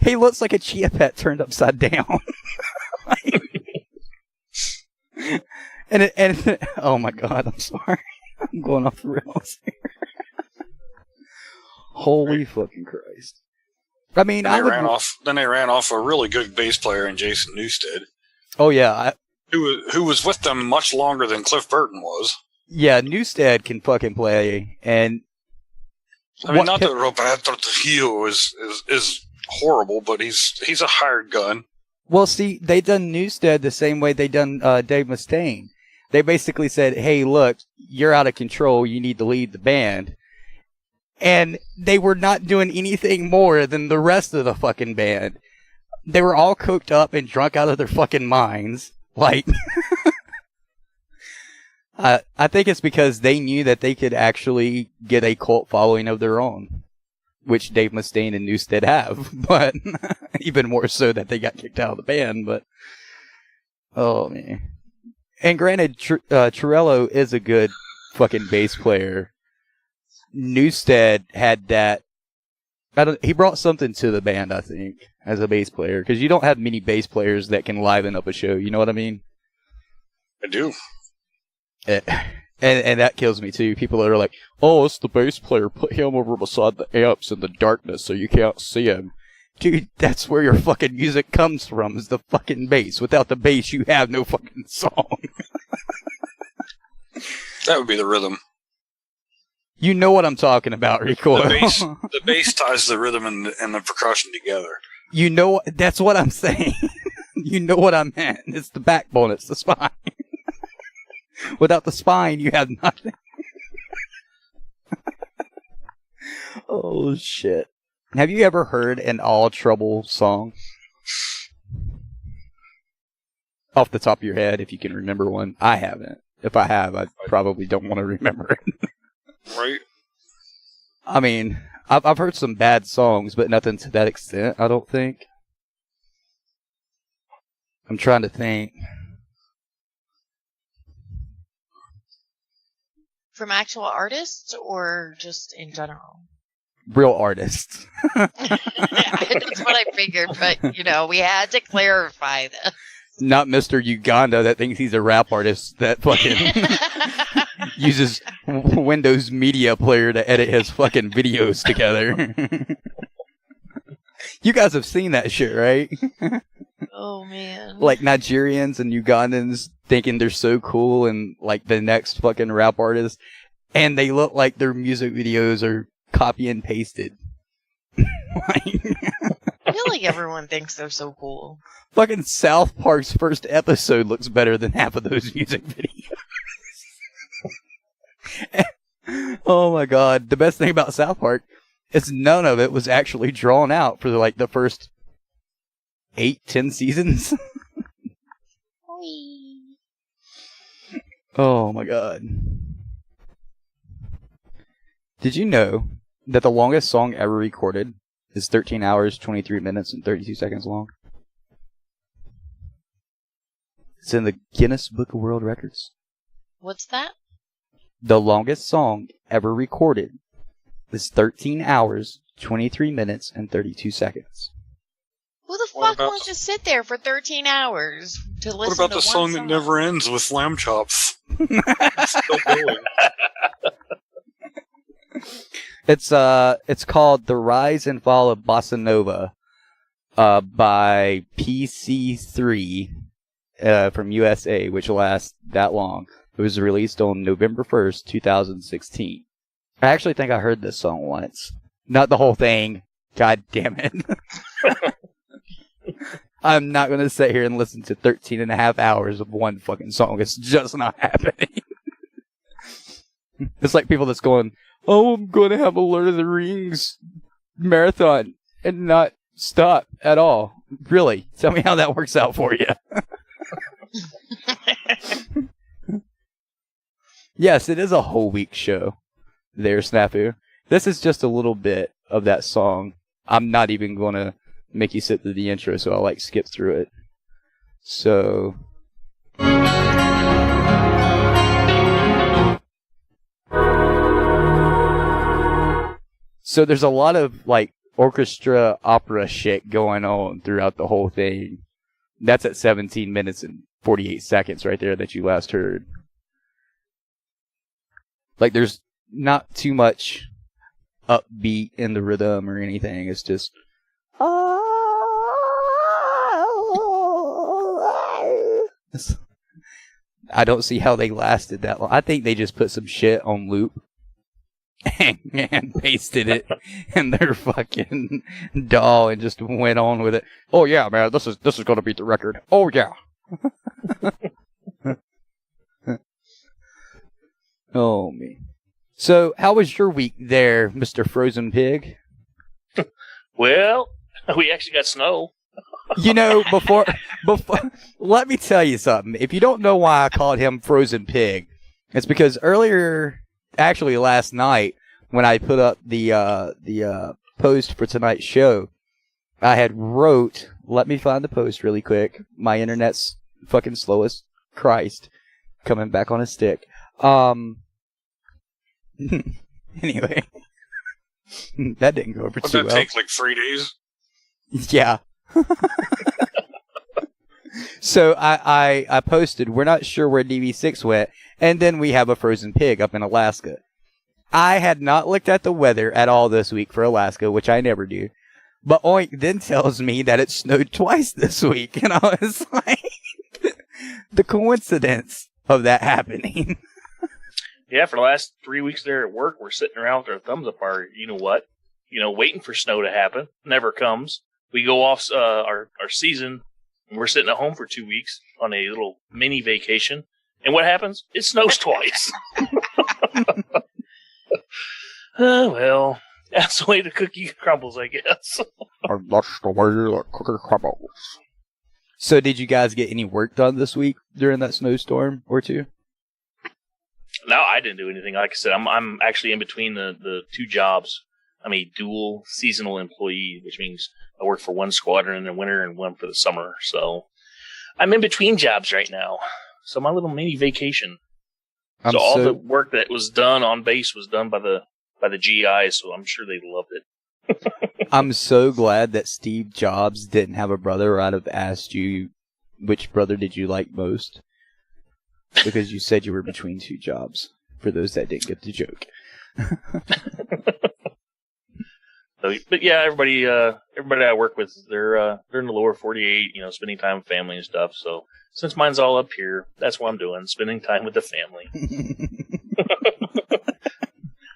he looks like a chia pet turned upside down. and oh my god, I'm sorry. I'm going off the rails here. Holy fucking Christ. I mean, Then they ran off a really good bass player in Jason Newsted. Oh yeah, who was with them much longer than Cliff Burton was. Yeah, Newsted can fucking play, and I mean, not that Roberto Trujillo is horrible, but he's a hired gun. Well, see, they done Newsted the same way they done Dave Mustaine. They basically said, "Hey, look, you're out of control. You need to lead the band." And they were not doing anything more than the rest of the fucking band. They were all cooked up and drunk out of their fucking minds. Like, I think it's because they knew that they could actually get a cult following of their own, which Dave Mustaine and Newsted have, but even more so that they got kicked out of the band. But oh man! And granted, Torello is a good fucking bass player. Newsted had that. He brought something to the band, I think, as a bass player, because you don't have many bass players that can liven up a show. You know what I mean? I do. And that kills me too. People that are like, "Oh, it's the bass player. Put him over beside the amps in the darkness so you can't see him." Dude, that's where your fucking music comes from, is the fucking bass. Without the bass, you have no fucking song. That would be the rhythm. You know what I'm talking about, Recoil. The bass ties the rhythm and the percussion together. You know, that's what I'm saying. You know what I meant. It's the backbone. It's the spine. Without the spine, you have nothing. Oh, shit. Have you ever heard an All Trouble song? Off the top of your head, if you can remember one. I haven't. If I have, I probably don't want to remember it. Right. I mean, I've heard some bad songs, but nothing to that extent, I don't think. I'm trying to think. From actual artists or just in general? Real artists. That's what I figured, but, you know, we had to clarify this. Not Mr. Uganda that thinks he's a rap artist that fucking uses Windows Media Player to edit his fucking videos together. You guys have seen that shit, right? Oh, man. Like Nigerians and Ugandans thinking they're so cool and like the next fucking rap artist, and they look like their music videos are copy and pasted. I feel like everyone thinks they're so cool. Fucking South Park's first episode looks better than half of those music videos. Oh my god. The best thing about South Park is none of it was actually drawn out for like the first 8-10 seasons. Oh my god. Did you know that the longest song ever recorded is 13 hours, 23 minutes, and 32 seconds long? It's in the Guinness Book of World Records. What's that? The longest song ever recorded is 13 hours, 23 minutes, and 32 seconds. Who the fuck wants to sit there for 13 hours to listen to What about the song that never ends with lamb chops? It's still going. It's called The Rise and Fall of Bossa Nova by PC3 from USA, which lasts that long. It was released on November 1st, 2016. I actually think I heard this song once. Not the whole thing, God damn it. I'm not going to sit here and listen to 13 and a half hours of one fucking song. It's just not happening. It's like people that's going, oh, I'm going to have a Lord of the Rings marathon and not stop at all. Really? Tell me how that works out for you. Yes, it is a whole week show there, Snafu. This is just a little bit of that song. I'm not even going to make you sit through the intro, so I'll skip through it. So there's a lot of orchestra opera shit going on throughout the whole thing. That's at 17 minutes and 48 seconds right there that you last heard. There's not too much upbeat in the rhythm or anything. It's just I don't see how they lasted that long. I think they just put some shit on loop and pasted it in their fucking DAW and just went on with it. Oh yeah, man, this is gonna beat the record. Oh yeah. Oh me. So, how was your week there, Mr. Frozen Pig? Well, we actually got snow. You know, before, let me tell you something. If you don't know why I called him Frozen Pig, it's because actually last night, when I put up the post for tonight's show, I had wrote, let me find the post really quick. My internet's fucking slow as Christ, coming back on a stick. Anyway, that didn't go over Would too that well. take 3 days? Yeah. So I posted, we're not sure where DV6 went, and then we have a frozen pig up in Alaska. I had not looked at the weather at all this week for Alaska, which I never do. But Oink then tells me that it snowed twice this week, and I was like, the coincidence of that happening. Yeah, for the last 3 weeks there at work, we're sitting around with our thumbs up our, waiting for snow to happen. Never comes. We go off our season, and we're sitting at home for 2 weeks on a little mini vacation. And what happens? It snows twice. Well, that's the way the cookie crumbles, I guess. Or that's the way the cookie crumbles. So did you guys get any work done this week during that snowstorm or two? No, I didn't do anything. Like I said, I'm actually in between the two jobs. I'm a dual seasonal employee, which means I work for one squadron in the winter and one for the summer. So I'm in between jobs right now. So my little mini vacation. So all the work that was done on base was done by the GI, so I'm sure they loved it. I'm so glad that Steve Jobs didn't have a brother, or I'd have asked you which brother did you like most. Because you said you were between two jobs, for those that didn't get the joke. But yeah, everybody I work with, they're in the lower 48, spending time with family and stuff. So since mine's all up here, that's what I'm doing, spending time with the family.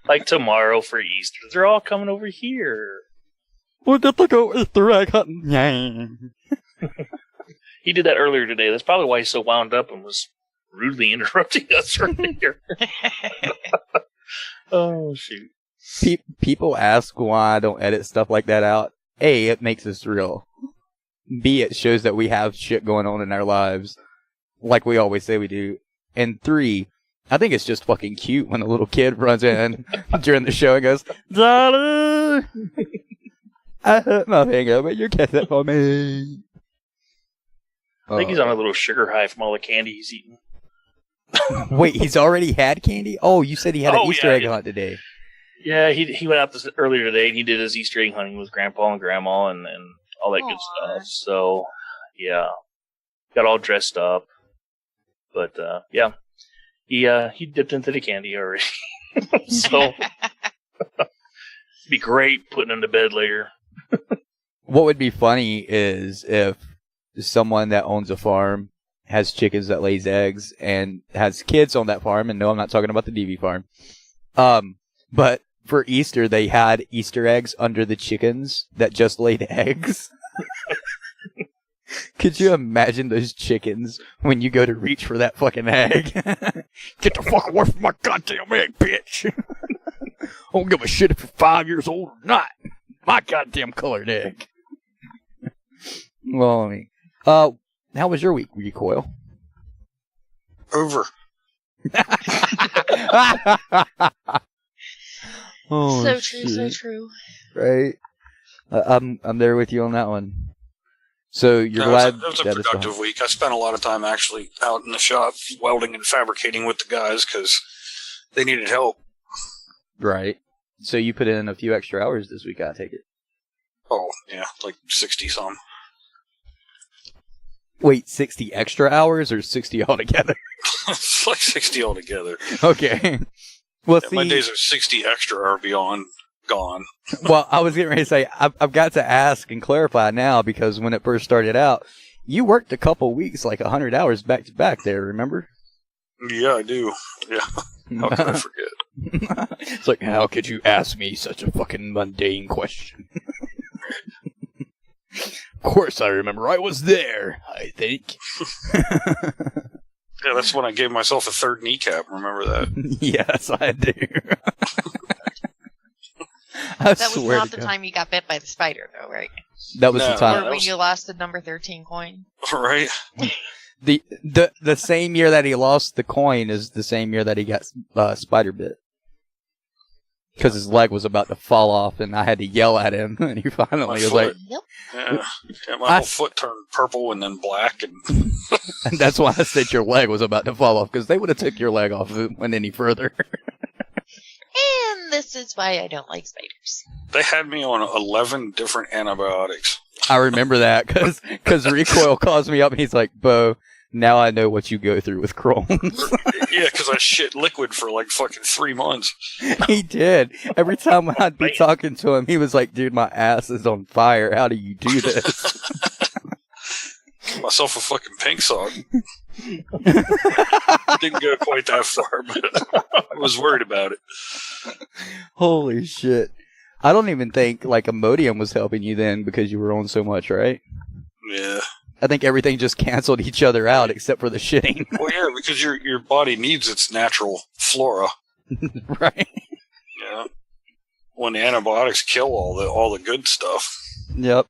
Like tomorrow for Easter, they're all coming over here. We'll get to go Easter egg hunting. Yeah. He did that earlier today. That's probably why he's so wound up and was rudely interrupting us right here. Oh, shoot. People ask why I don't edit stuff like that out. A, it makes us real. B, it shows that we have shit going on in our lives, like we always say we do. And 3, I think it's just fucking cute when a little kid runs in during the show and goes, "Dolly, I hurt my finger, but you get it for me." I think he's on a little sugar high from all the candy he's eating. Wait, he's already had candy? Oh, you said he had an Easter egg hunt today. Yeah, he went out earlier today and he did his Easter egg hunting with Grandpa and Grandma and all that good stuff. So, yeah, got all dressed up. But, yeah, he dipped into the candy already. So, it'd be great putting him to bed later. What would be funny is if someone that owns a farm has chickens that lays eggs and has kids on that farm, and no, I'm not talking about the DV farm, but for Easter, they had Easter eggs under the chickens that just laid eggs. Could you imagine those chickens when you go to reach for that fucking egg? Get the fuck away from my goddamn egg, bitch. I don't give a shit if you're 5 years old or not. My goddamn colored egg. Well, I mean, how was your week, Recoil? Over. Oh, so true, shit. so true. Right? I'm there with you on that one. So you're glad it was a that it's productive week. I spent a lot of time actually out in the shop welding and fabricating with the guys because they needed help. right. So you put in a few extra hours this week, I take it. Oh, yeah, like 60-some. Wait, 60 extra hours or 60 altogether? It's like 60 altogether. Okay. Well, Yeah, see, my days of 60 extra are beyond gone. well, I was getting ready to say, I've got to ask and clarify now because when it first started out, you worked a couple weeks, like 100 hours back to back there, remember? Yeah, I do. Yeah. How could I forget? It's like, how could you ask me such a fucking mundane question? Of course I remember. I was there, I think. Yeah, that's when I gave myself a third kneecap. Remember that? Yes, I do. That was not the time you got bit by the spider, though, right? That was the time. Or when you lost the number 13 coin. Right. The same year that he lost the coin is the same year that he got spider bit. Because his leg was about to fall off, and I had to yell at him, and he finally was like, "Yep." Yeah, my whole foot turned purple and then black, and and that's why I said your leg was about to fall off, because they would have took your leg off if it went any further. And this is why I don't like spiders. they had me on 11 different antibiotics. I remember that, because Recoil calls me up, and he's like, Bo, now I know what you go through with Crohn's. Yeah, because I shit liquid for like fucking 3 months. He did. Every time I'd be talking to him, he was like, dude, my ass is on fire. How do you do this? Myself a fucking pink sock. Didn't go quite that far, but I was worried about it. Holy shit. I don't even think like Imodium was helping you then because you were on so much, right? Yeah. I think everything just canceled each other out except for the shitting. Well, yeah, because your body needs its natural flora. Right. Yeah. When the antibiotics kill all the good stuff. Yep.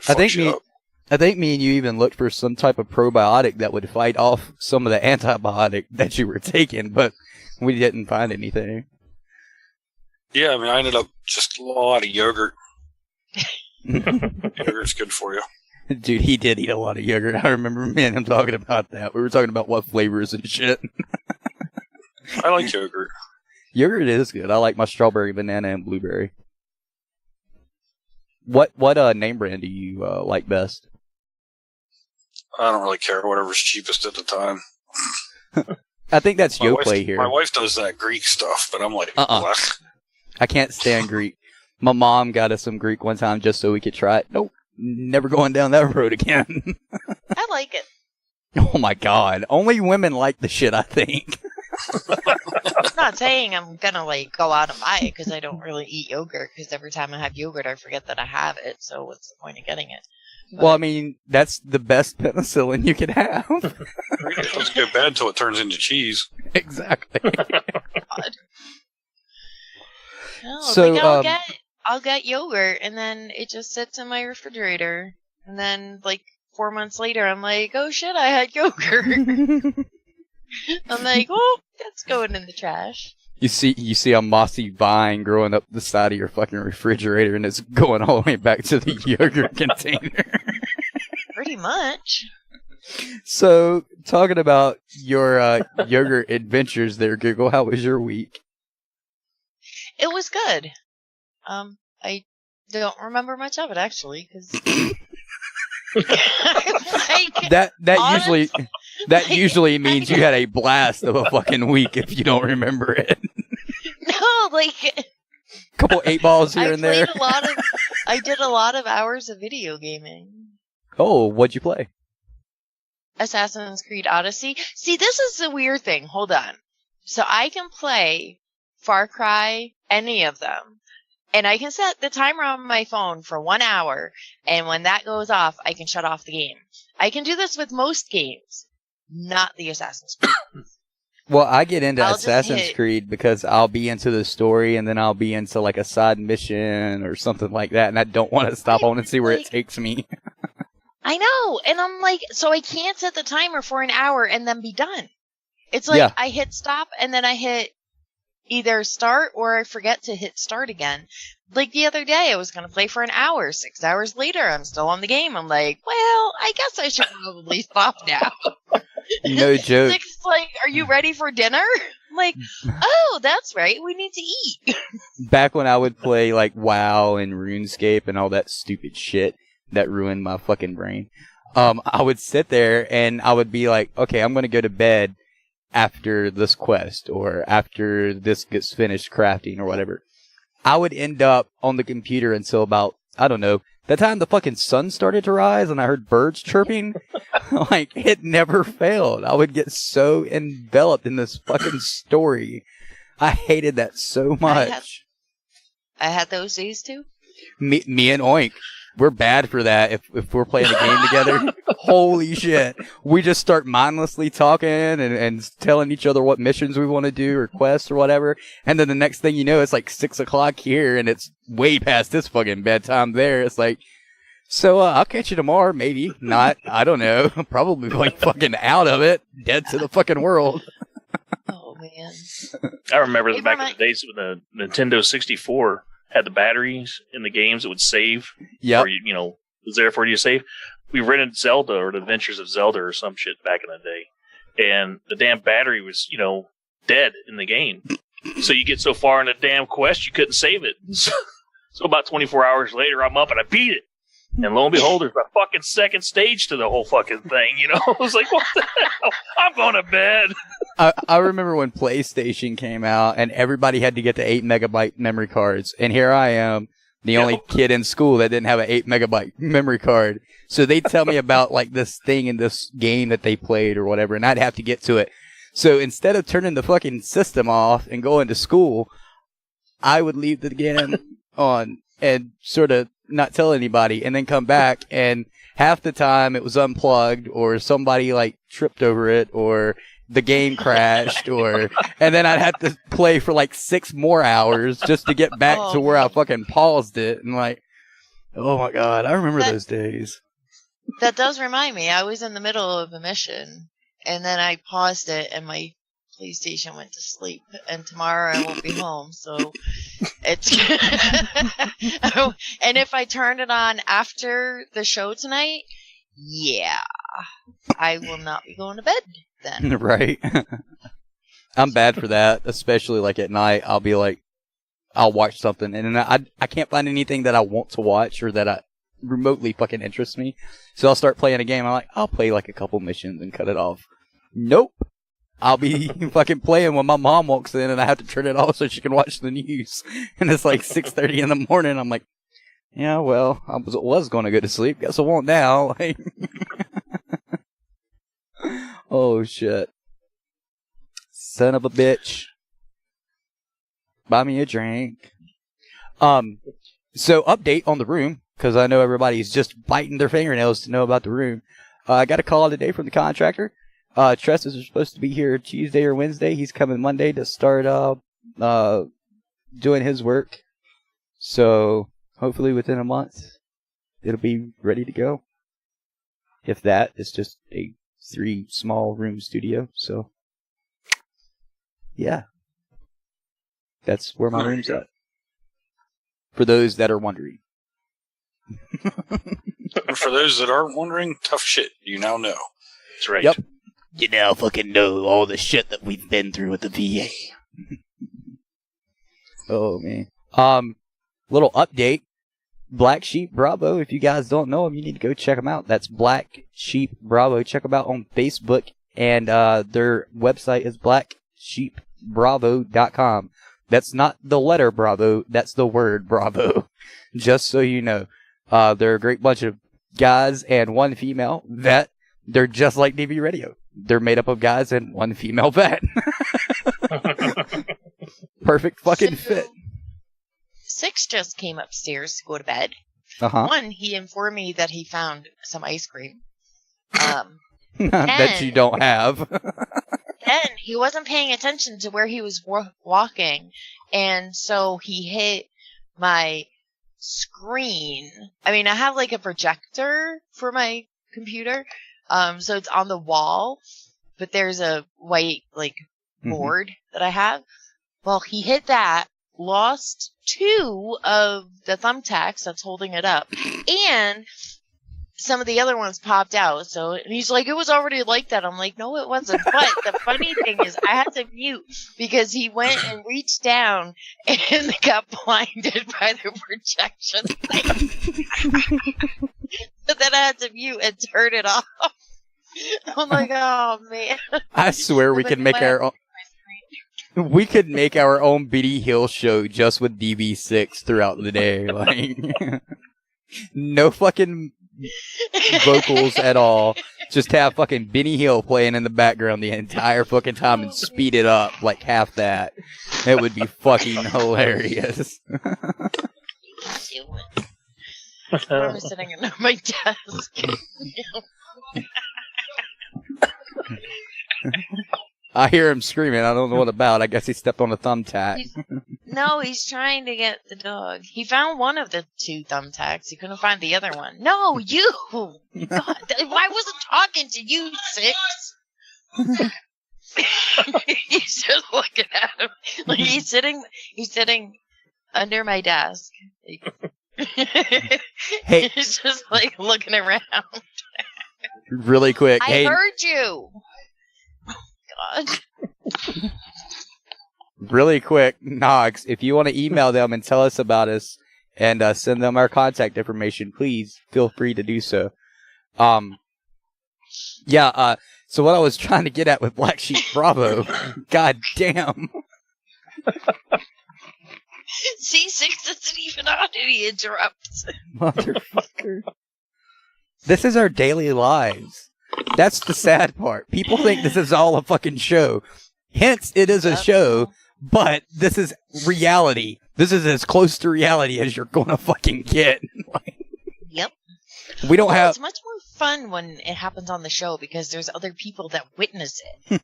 I think me and you even looked for some type of probiotic that would fight off some of the antibiotic that you were taking, but we didn't find anything. Yeah, I mean, I ended up just a lot of yogurt. Yogurt's good for you. Dude, he did eat a lot of yogurt. I remember me and him talking about that. We were talking about what flavors and shit. I like yogurt. Yogurt is good. I like my strawberry, banana, and blueberry. What name brand do you like best? I don't really care. Whatever's cheapest at the time. I think that's Yoplait here. My wife does that Greek stuff, but I'm like, blech. I can't stand Greek. My mom got us some Greek one time just so we could try it. Nope. Never going down that road again. I like it. Oh my god. Only women like the shit, I think. I'm not saying I'm gonna like go out and buy it because I don't really eat yogurt, because every time I have yogurt I forget that I have it, so what's the point of getting it? But, well, I mean, that's the best penicillin you could have. It doesn't get bad until it turns into cheese. Exactly. no, So, like I'll get yogurt and then it just sits in my refrigerator, and then like 4 months later I'm like, oh shit, I had yogurt. I'm like, oh, that's going in the trash. You see a mossy vine growing up the side of your fucking refrigerator, and it's going all the way back to the yogurt container. Pretty much. So, talking about your yogurt adventures there, Google, how was your week? It was good. I don't remember much of it actually, because that usually means you had a blast of a fucking week if you don't remember it. No, like couple 8 balls here and there. I did a lot of hours of video gaming. Oh, what'd you play? Assassin's Creed Odyssey. See, this is the weird thing. Hold on. So I can play Far Cry, any of them. And I can set the timer on my phone for 1 hour, and when that goes off, I can shut off the game. I can do this with most games, not the Assassin's Creed. Well, I get into I'll just Assassin's hit- Creed because I'll be into the story, and then I'll be into like a side mission or something like that, and I don't want to stop. I want to see where it takes me. I know, and I'm like, so I can't set the timer for an hour and then be done. It's like Yeah. I hit stop, and then I hit either start or I forget to hit start again. Like the other day, I was going to play for an hour. 6 hours later, I'm still on the game. I'm like, well, I guess I should probably stop now. No joke. It's like, are you ready for dinner? I'm like, oh, that's right. We need to eat. Back when I would play like WoW and RuneScape and all that stupid shit that ruined my fucking brain, I would sit there and I would be like, okay, I'm going to go to bed after this quest or after this gets finished crafting or whatever. I would end up on the computer until about, I don't know, the time the fucking sun started to rise and I heard birds chirping. Like, it never failed. I would get so enveloped in this fucking story. I hated that so much. I had those days too. Me and Oink, we're bad for that. If we're playing a game together, holy shit, we just start mindlessly talking and telling each other what missions we want to do or quests or whatever, and then the next thing you know, it's like 6 o'clock here and it's way past this fucking bedtime there. It's like, so I'll catch you tomorrow, maybe not. I don't know. Probably like fucking out of it, dead to the fucking world. Oh man, I remember back in the days when the Nintendo 64 had the batteries in the games that would save. Yeah. You know, was there for you to save. We rented Zelda or the Adventures of Zelda or some shit back in the day. And the damn battery was, you know, dead in the game. So you get so far in the damn quest, you couldn't save it. So about 24 hours later, I'm up and I beat it. And lo and behold, there's a fucking second stage to the whole fucking thing, you know? I was like, what the hell? I'm going to bed. I remember when PlayStation came out and everybody had to get the 8 megabyte memory cards. And here I am, the only kid in school that didn't have an 8 megabyte memory card. So they'd tell me about like this thing in this game that they played or whatever, and I'd have to get to it. So instead of turning the fucking system off and going to school, I would leave the game on and sort of not tell anybody and then come back, and half the time it was unplugged or somebody like tripped over it or the game crashed and then I'd have to play for like 6 more hours just to get back to where I fucking paused it. And like, oh my God, I remember those days. That does remind me. I was in the middle of a mission and then I paused it and my PlayStation went to sleep, and tomorrow I won't be home, so it's and if I turn it on after the show tonight, yeah, I will not be going to bed then. Right. I'm bad for that, especially like at night. I'll be like, I'll watch something and then I can't find anything that I want to watch or that I remotely fucking interests me, so I'll start playing a game. I'm like, I'll play like a couple missions and cut it off. Nope. I'll be fucking playing when my mom walks in and I have to turn it off so she can watch the news. And it's like 6:30 in the morning. I'm like, yeah, well, I was going to go to sleep. Guess I won't now. Like, oh, shit. Son of a bitch. Buy me a drink. So update on the room, because I know everybody's just biting their fingernails to know about the room. I got a call today from the contractor. Trusses are supposed to be here Tuesday or Wednesday. He's coming Monday to start doing his work. So hopefully within a month, it'll be ready to go. If that, it's just a 3 small room studio. So yeah, that's where my room's at. For those that are wondering. And for those that are wondering, tough shit. You now know. That's right. Yep. You now fucking know all the shit that we've been through with the VA. Oh, man. Little update. Black Sheep Bravo. If you guys don't know them, you need to go check them out. That's Black Sheep Bravo. Check them out on Facebook. And their website is blacksheepbravo.com. That's not the letter Bravo. That's the word Bravo. Just so you know. They're a great bunch of guys and one female vet. They're just like DV Radio. They're made up of guys and one female vet. Perfect fucking fit. Six just came upstairs to go to bed. Uh-huh. One, he informed me that he found some ice cream. That you don't have. Then he wasn't paying attention to where he was walking, and so he hit my screen. I mean, I have like a projector for my computer, so it's on the wall, but there's a white like board that I have. Well, he hit that, lost 2 of the thumbtacks that's holding it up, and some of the other ones popped out. So, and he's like, it was already like that. I'm like, no, it wasn't. But the funny thing is, I had to mute because he went and reached down and got blinded by the projection thing. So then I had to mute and turn it off. I'm like, oh man. I swear we could make our own. We could make our own Biddy Hill show just with DB6 throughout the day. Like, no fucking vocals at all. Just have fucking Benny Hill playing in the background the entire fucking time and speed it up like half that. It would be fucking hilarious. I'm sitting under my desk. I hear him screaming. I don't know what about. I guess he stepped on a thumbtack. No, he's trying to get the dog. He found one of the 2 thumbtacks. He couldn't find the other one. No, you! God, I wasn't talking to you, Six. He's just looking at him. Like he's sitting under my desk. Hey. He's just like looking around. Really quick. I heard you. God. Really quick, Nox, if you want to email them and tell us about us and send them our contact information, please feel free to do so. So what I was trying to get at with Black Sheep Bravo, god damn. C6 isn't even on and he interrupts. Motherfucker. This is our daily lives. That's the sad part. People think this is all a fucking show. Hence, it is a show, but this is reality. This is as close to reality as you're gonna fucking get. Yep. We don't have... It's much more fun when it happens on the show because there's other people that witness it.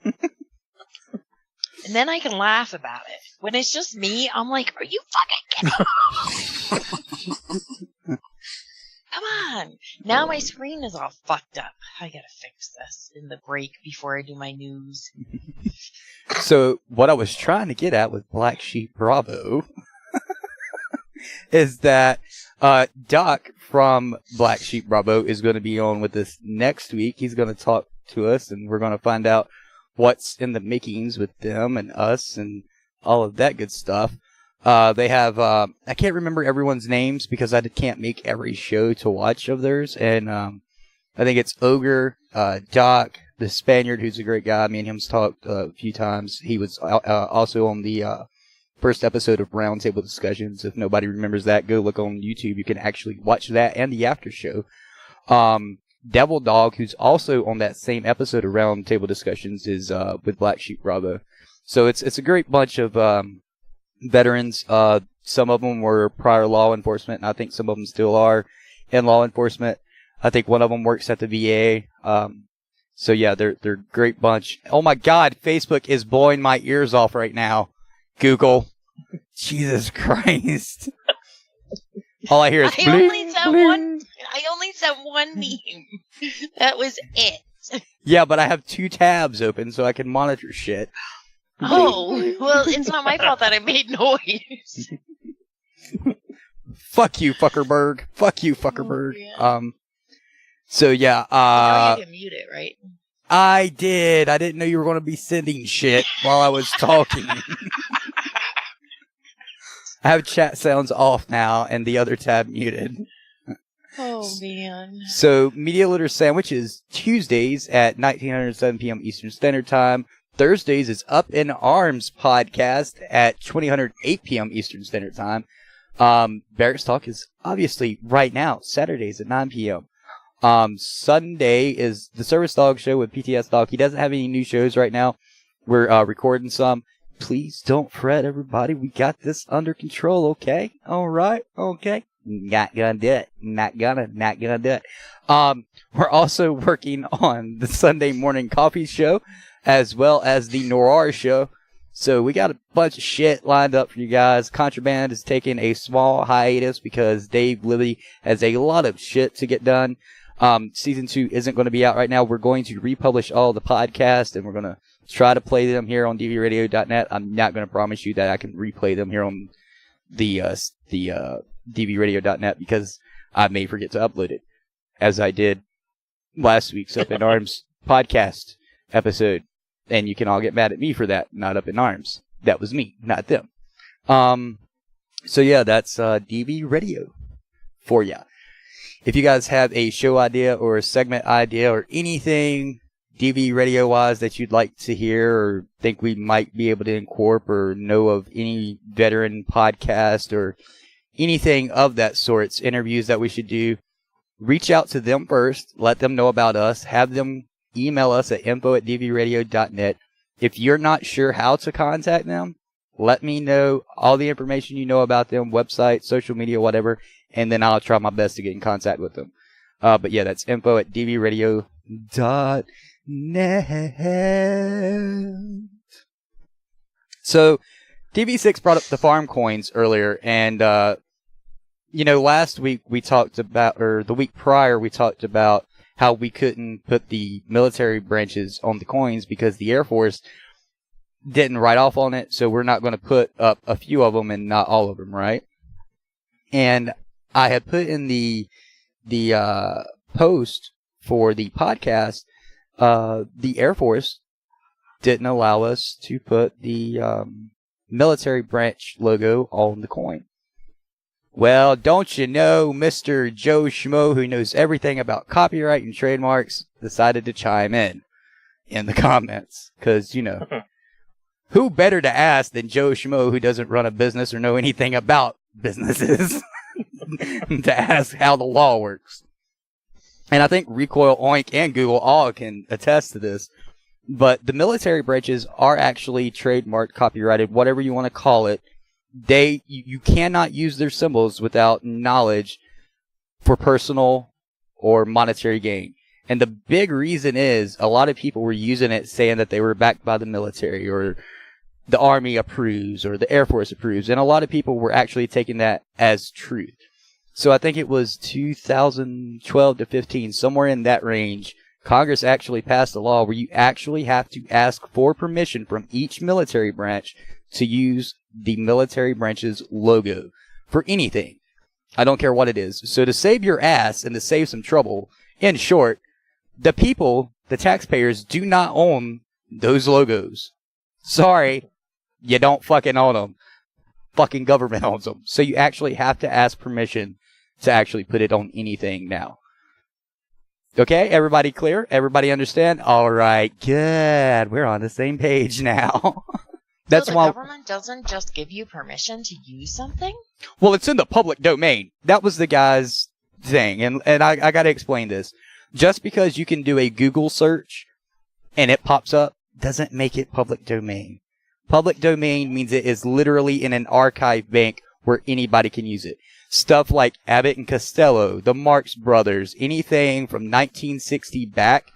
And then I can laugh about it. When it's just me, I'm like, are you fucking kidding? Come on. Now my screen is all fucked up. I gotta fix this in the break before I do my news. So, what I was trying to get at with Black Sheep Bravo is that Doc from Black Sheep Bravo is going to be on with us next week. He's going to talk to us, and we're going to find out what's in the makings with them and us and all of that good stuff. They have, I can't remember everyone's names because I can't make every show to watch of theirs. And, I think it's Ogre, Doc, the Spaniard, who's a great guy. Me and him's talked a few times. He was also on the, first episode of Roundtable Discussions. If nobody remembers that, go look on YouTube. You can actually watch that and the after show. Devil Dog, who's also on that same episode of Roundtable Discussions, is, with Black Sheep Bravo. So it's a great bunch of, veterans. Some of them were prior law enforcement, and I think some of them still are in law enforcement. I think one of them works at the VA. So yeah, they're a great bunch. Oh my God, Facebook is blowing my ears off right now. Google, Jesus Christ! All I hear is I bling, only said bling. one meme. That was it. Yeah, but I have 2 tabs open so I can monitor shit. Oh, well, it's not my fault that I made noise. Fuck you, Fuckerberg. Fuck you, Fuckerberg. So yeah, you can mute it, right? I did. I didn't know you were going to be sending shit while I was talking. I have chat sounds off now and the other tab muted. Oh, man. So, Media Litter Sandwich is Tuesdays at 1907 p.m. Eastern Standard Time. Thursdays is Up in Arms podcast at 2008 p.m. Eastern Standard Time. Barracks Talk is obviously right now, Saturdays at 9 p.m. Sunday is the Service Dog Show with PTSDog. He doesn't have any new shows right now. We're recording some. Please don't fret, everybody. We got this under control, okay? All right, okay. Not gonna do it. Not gonna do it. We're also working on the Sunday morning coffee show, as well as the Noir show. So we got a bunch of shit lined up for you guys. Contraband is taking a small hiatus because Dave Lilly has a lot of shit to get done. Season 2 isn't going to be out right now. We're going to republish all the podcasts, and we're going to try to play them here on dvradio.net. I'm not going to promise you that I can replay them here on the dvradio.net because I may forget to upload it, as I did last week's Up in Arms podcast episode. And you can all get mad at me for that, not Up in Arms. That was me, not them. So yeah, that's DV Radio for ya. If you guys have a show idea or a segment idea or anything DV Radio wise that you'd like to hear or think we might be able to incorporate or know of any veteran podcast or anything of that sort, interviews that we should do, reach out to them first, let them know about us, have them email us at info@dvradio.net. If you're not sure how to contact them, let me know all the information you know about them, website, social media, whatever, and then I'll try my best to get in contact with them. But yeah, that's info@dvradio.net. So, DV6 brought up the farm coins earlier, and last week we talked about, or the week prior we talked about how we couldn't put the military branches on the coins because the Air Force didn't write off on it, so we're not going to put up a few of them and not all of them, right? And I had put in the post for the podcast, the Air Force didn't allow us to put the military branch logo on the coin. Well, don't you know, Mr. Joe Schmo, who knows everything about copyright and trademarks, decided to chime in the comments. Because, who better to ask than Joe Schmo, who doesn't run a business or know anything about businesses, to ask how the law works. And I think Recoil, Oink, and Google all can attest to this. But the military branches are actually trademarked, copyrighted, whatever you want to call it. You cannot use their symbols without knowledge for personal or monetary gain. And the big reason is a lot of people were using it saying that they were backed by the military or the Army approves or the Air Force approves. And a lot of people were actually taking that as truth. So I think it was 2012 to 15, somewhere in that range, Congress actually passed a law where you actually have to ask for permission from each military branch to use the military branch's logo for anything. I don't care what it is. So to save your ass and to save some trouble, in short, the people, the taxpayers, do not own those logos. Sorry, you don't fucking own them. Fucking government owns them. So you actually have to ask permission to actually put it on anything now. Okay, everybody clear? Everybody understand? All right, good. We're on the same page now. That's so the why government doesn't just give you permission to use something? Well, it's in the public domain. That was the guy's thing, and I got to explain this. Just because you can do a Google search and it pops up doesn't make it public domain. Public domain means it is literally in an archive bank where anybody can use it. Stuff like Abbott and Costello, the Marx Brothers, anything from 1960 back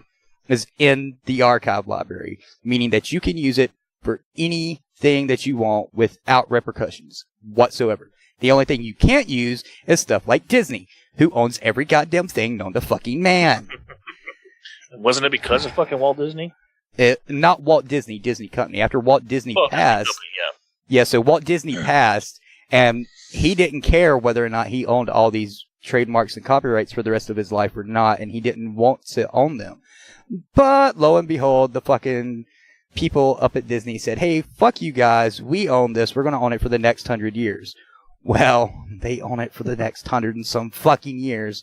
is in the archive library, meaning that you can use it for anything that you want without repercussions whatsoever. The only thing you can't use is stuff like Disney, who owns every goddamn thing known to fucking man. Wasn't it because of fucking Walt Disney? Not Walt Disney, Disney Company. After Walt Disney passed, Disney Company, yeah, so Walt Disney passed, and he didn't care whether or not he owned all these trademarks and copyrights for the rest of his life or not, and he didn't want to own them. But lo and behold, the fucking people up at Disney said, hey, fuck you guys, we own this, we're going to own it for the next 100 years. Well, they own it for the next 100 and some fucking years.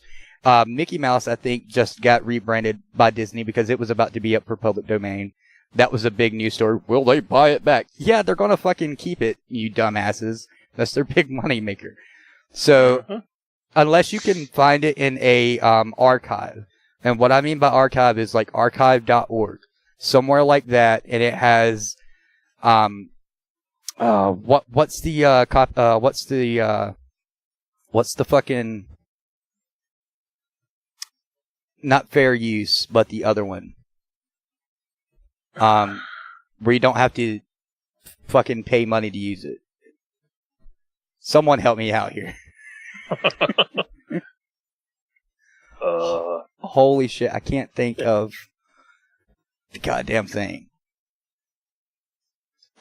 Mickey Mouse, I think, just got rebranded by Disney because it was about to be up for public domain. That was a big news story. Will they buy it back? Yeah, they're going to fucking keep it, you dumbasses. That's their big money maker. So, unless you can find it in a archive, and what I mean by archive is like archive.org, somewhere like that, and it has What's the fucking, not fair use, but the other one. Where you don't have to fucking pay money to use it. Someone help me out here. Holy shit, I can't think of the goddamn thing.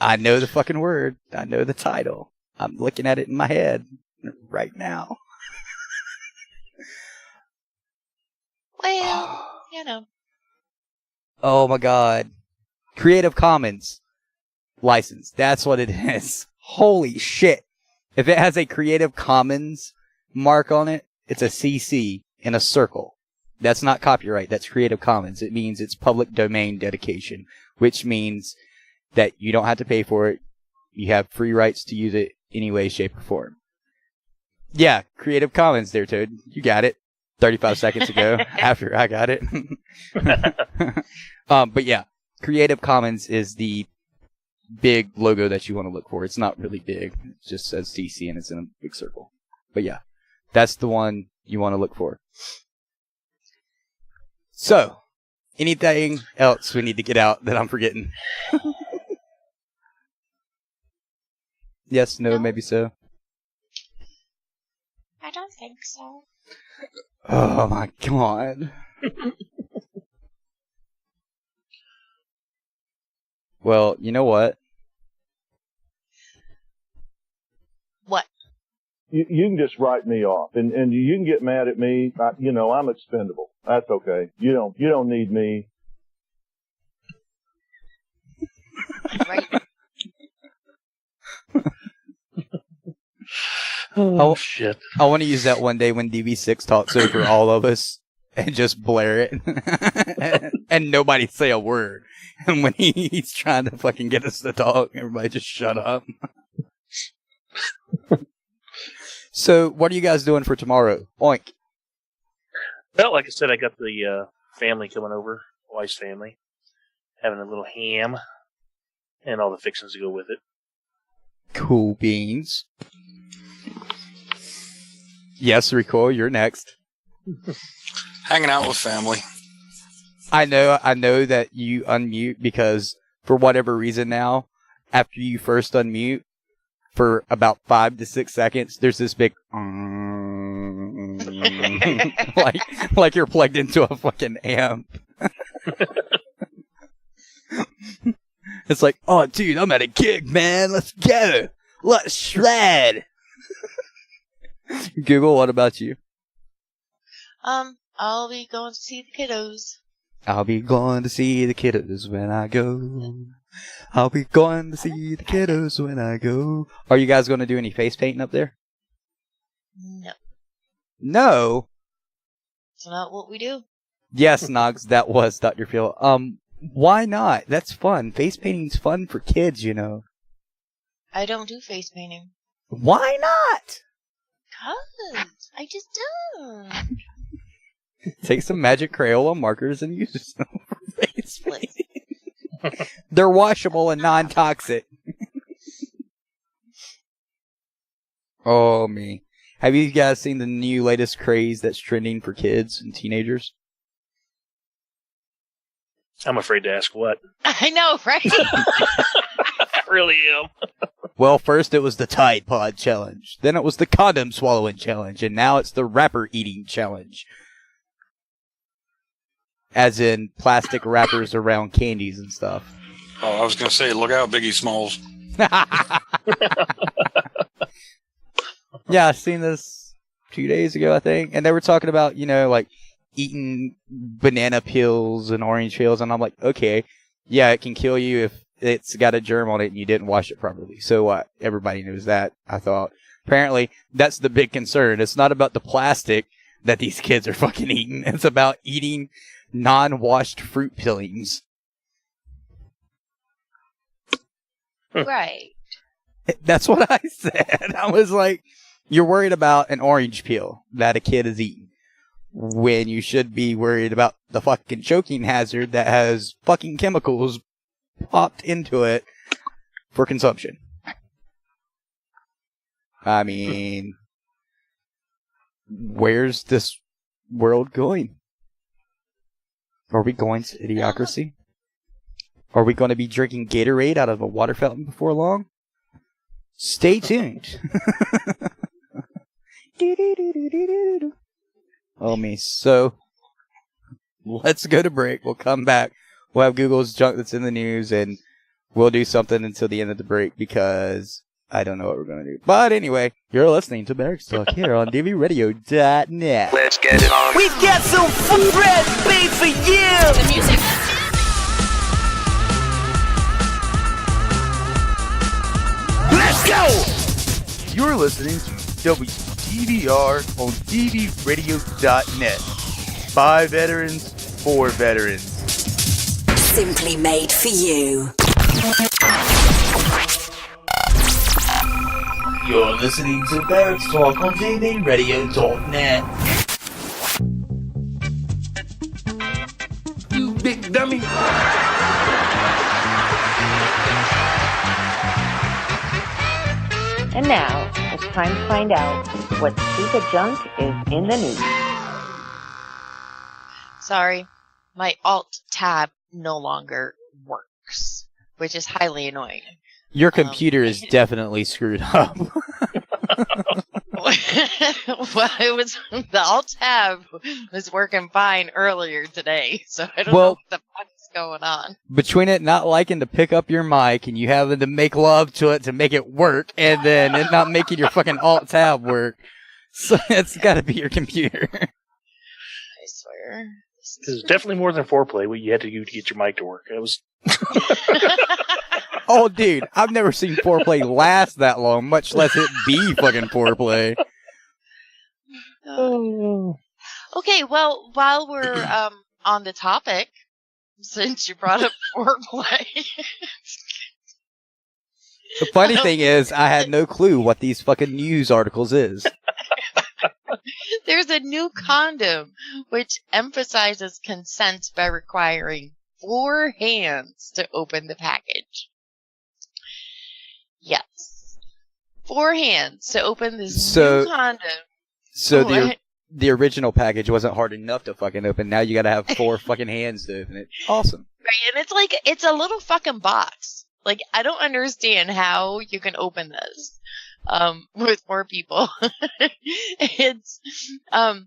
I know the fucking word. I know the title. I'm looking at it in my head right now. Well, you know. Oh my god. Creative Commons license. That's what it is. Holy shit. If it has a Creative Commons mark on it, it's a CC in a circle. That's not copyright. That's Creative Commons. It means it's public domain dedication, which means that you don't have to pay for it. You have free rights to use it any way, shape, or form. Yeah, Creative Commons there, Toad. You got it. 35 seconds ago, after I got it. But yeah, Creative Commons is the big logo that you want to look for. It's not really big. It just says CC and it's in a big circle. But yeah, that's the one you want to look for. So, anything else we need to get out that I'm forgetting? Yes, no, maybe so. I don't think so. Oh my god. Well, you know what? What? You can just write me off, and you can get mad at me. I'm expendable. That's okay. You don't need me. Right. Oh, shit. I want to use that one day when DV6 talks over all of us and just blare it. And nobody say a word. And when he's trying to fucking get us to talk, everybody just shut up. So, what are you guys doing for tomorrow? Oink. Well, like I said, I got the family coming over, wife's family, having a little ham and all the fixings to go with it. Cool beans. Yes, Recoil, you're next. Hanging out with family. I know that you unmute because for whatever reason now, after you first unmute, for about 5 to 6 seconds, there's this big like you're plugged into a fucking amp. It's like, oh dude, I'm at a gig, man. Let's go. Let's shred. Google, what about you? I'll be going to see the kiddos. I'll be going to see the kiddos when I go. I'll be going to see the kiddos when I go. Are you guys going to do any face painting up there? No. No? It's not what we do. Yes, Nogs, that was Dr. Phil. Why not? That's fun. Face painting's fun for kids, you know. I don't do face painting. Why not? 'Cause I just don't. Take some magic Crayola markers and use them for face painting. They're washable and non-toxic. Oh, me. Have you guys seen the new latest craze that's trending for kids and teenagers? I'm afraid to ask what. I know, right? I really am. Well, first it was the Tide Pod Challenge. Then it was the Condom Swallowing Challenge. And now it's the Wrapper Eating Challenge. As in plastic wrappers around candies and stuff. Oh, I was going to say, look out, Biggie Smalls. Yeah, I seen this 2 days ago, I think. And they were talking about, like eating banana peels and orange peels. And I'm like, okay, yeah, it can kill you if it's got a germ on it and you didn't wash it properly. So what? Everybody knows that, I thought. Apparently, that's the big concern. It's not about the plastic that these kids are fucking eating. It's about eating non-washed fruit peelings. Right. That's what I said. I was like, you're worried about an orange peel that a kid is eating when you should be worried about the fucking choking hazard that has fucking chemicals popped into it for consumption. I mean, where's this world going? Are we going to idiocracy? Are we going to be drinking Gatorade out of a water fountain before long? Stay tuned. Oh me. So let's go to break. We'll come back. We'll have Google's junk that's in the news, and we'll do something until the end of the break because I don't know what we're going to do. But anyway, you're listening to Barracks Talk here on dvradio.net. Let's get it on. We've got some food recipe for you. The music. Let's go. You're listening to WTVR on dvradio.net. By veterans, for veterans. Simply made for you. You're listening to Barracks Talk on dvradio.net. You big dummy. And now, it's time to find out what stupid junk is in the news. Sorry, my Alt tab no longer works, which is highly annoying. Your computer is definitely screwed up. Well, it was the Alt tab was working fine earlier today, so I don't know Well, what the fuck is going on. Between it not liking to pick up your mic and you having to make love to it to make it work, and then it not making your fucking Alt tab work, so it's got to be your computer. I swear. It was definitely more than foreplay what you had to do to get your mic to work. It was. Oh, dude, I've never seen foreplay last that long, much less it be fucking foreplay. Okay, well, while we're on the topic, since you brought up foreplay. The funny thing is, I had no clue what these fucking news articles is. There's a new condom which emphasizes consent by requiring 4 hands to open the package. Yes. 4 hands to open this new condom. So What? the original package wasn't hard enough to fucking open. Now you gotta have 4 fucking hands to open it. Awesome. Right, and it's like, it's a little fucking box. Like, I don't understand how you can open this with 4 people. It's, oh,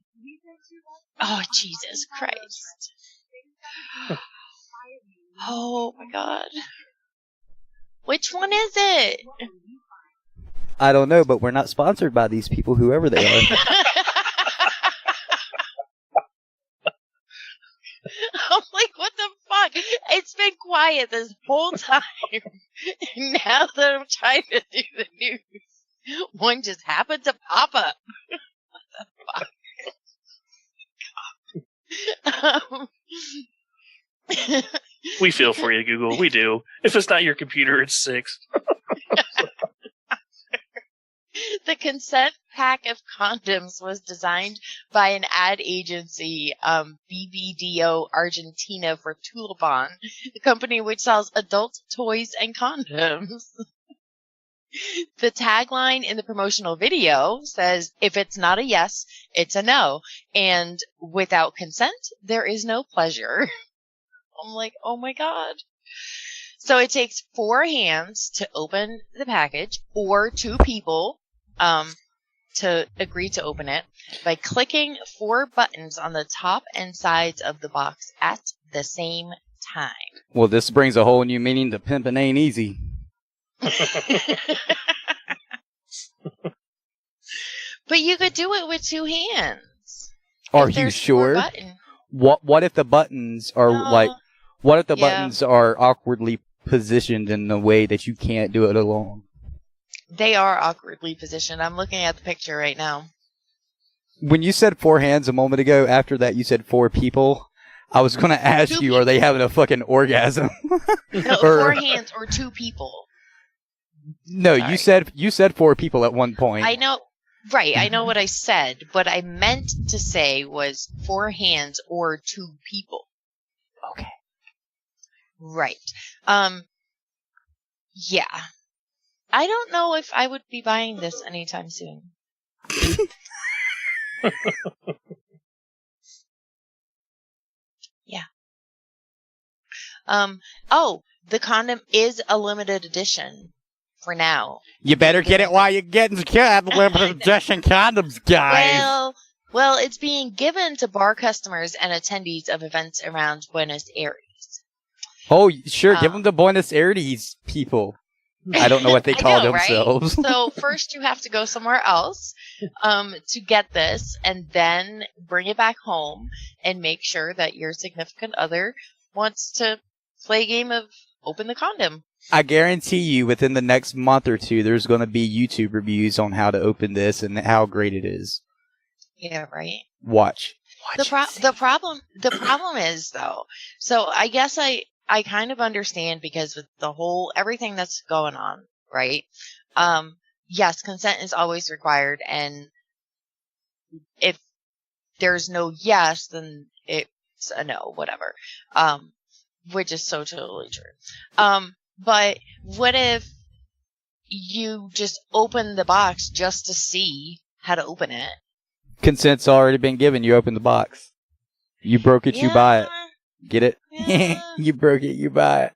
Jesus Christ. Oh, my God. Which one is it? I don't know, but we're not sponsored by these people, whoever they are. I'm like, what the fuck? It's been quiet this whole time. Now that I'm trying to do the news, one just happened to pop up. What the fuck? We feel for you, Google. We do. If it's not your computer, it's 6. The consent pack of condoms was designed by an ad agency, BBDO Argentina, for Tulabon, the company which sells adult toys and condoms. The tagline in the promotional video says, "If it's not a yes, it's a no. And without consent, there is no pleasure." I'm like, oh my God. So it takes 4 hands to open the package, or 2 people to agree to open it by clicking 4 buttons on the top and sides of the box at the same time. Well, this brings a whole new meaning to pimping ain't easy. But you could do it with 2 hands. Are you sure? What if the buttons are what if the buttons are awkwardly positioned in a way that you can't do it alone? They are awkwardly positioned. I'm looking at the picture right now. When you said 4 hands a moment ago, after that you said 4 people, I was going to ask you, are they having a fucking orgasm? No, 4 hands or 2 people. No, you said 4 people at one point. I know, right, I know what I said. What I meant to say was 4 hands or 2 people. Okay. Right. Yeah. I don't know if I would be buying this anytime soon. Yeah. Oh, the condom is a limited edition for now. You better get it while you're getting limited edition condoms, guys. Well, it's being given to bar customers and attendees of events around Buenos Aires. Oh, sure. Give them the Buenos Aires people. I don't know what they call themselves. Right? So first you have to go somewhere else to get this, and then bring it back home and make sure that your significant other wants to play a game of open the condom. I guarantee you within the next month or two, there's going to be YouTube reviews on how to open this and how great it is. Yeah, right. Watch. The problem is though. So I guess I kind of understand, because with the whole everything that's going on, right? Yes, consent is always required, and if there's no yes, then it's a no, whatever. Which is so totally true. But what if you just open the box just to see how to open it? Consent's already been given. You open the box. You broke it, you buy it. Get it? Yeah. You broke it, you buy it.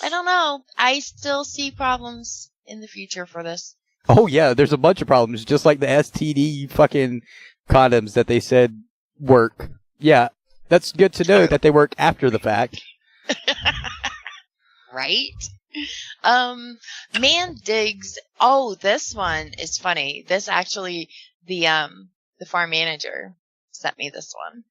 I don't know. I still see problems in the future for this. Oh, yeah. There's a bunch of problems. Just like the STD fucking condoms that they said work. Yeah. That's good to know that they work after the fact. Right? Man digs. Oh, this one is funny. This actually, the farm manager sent me this one.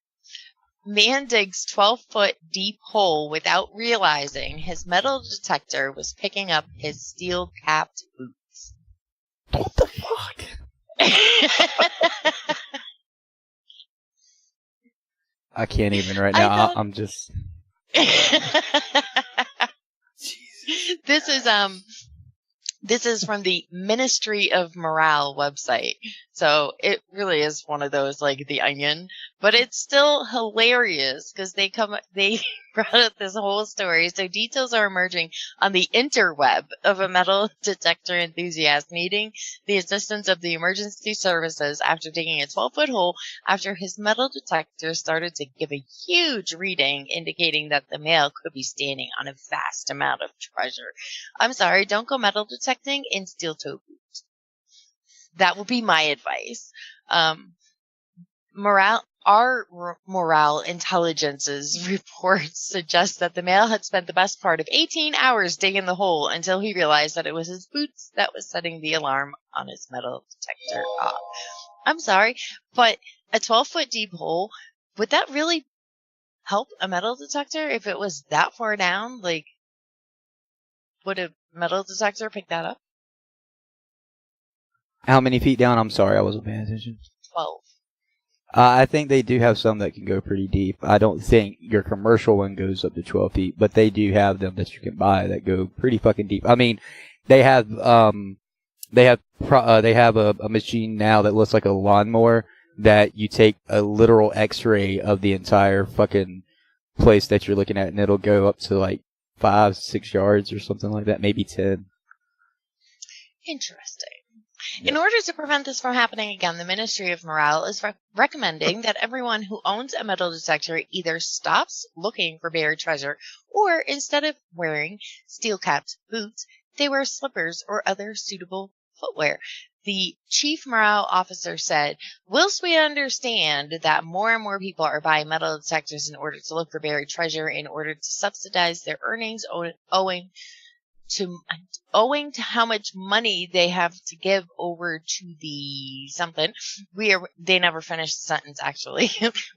Man digs 12-foot deep hole without realizing his metal detector was picking up his steel-capped boots. What the fuck? I can't even right now. I'm just... This is from the Ministry of Morale website. So it really is one of those like The Onion, but it's still hilarious because they brought up this whole story. So details are emerging on the interweb of a metal detector enthusiast needing the assistance of the emergency services after digging a 12-foot hole after his metal detector started to give a huge reading indicating that the male could be standing on a vast amount of treasure. I'm sorry, don't go metal detecting in steel toe boots. That will be my advice. Our morale intelligence's reports suggest that the male had spent the best part of 18 hours digging the hole until he realized that it was his boots that was setting the alarm on his metal detector off. I'm sorry, but a 12-foot deep hole, would that really help a metal detector if it was that far down? Like, would a metal detector pick that up? How many feet down? I'm sorry, I wasn't paying attention. 12. I think they do have some that can go pretty deep. I don't think your commercial one goes up to 12 feet, but they do have them that you can buy that go pretty fucking deep. I mean, they have a machine now that looks like a lawnmower that you take a literal X-ray of the entire fucking place that you're looking at, and it'll go up to like 5-6 yards or something like that, maybe 10. Interesting. In order to prevent this from happening again, the Ministry of Morale is recommending that everyone who owns a metal detector either stops looking for buried treasure, or instead of wearing steel-capped boots, they wear slippers or other suitable footwear. The chief morale officer said, whilst we understand that more and more people are buying metal detectors in order to look for buried treasure in order to subsidize their earnings owing to how much money they have to give over to the something, they never finished the sentence actually.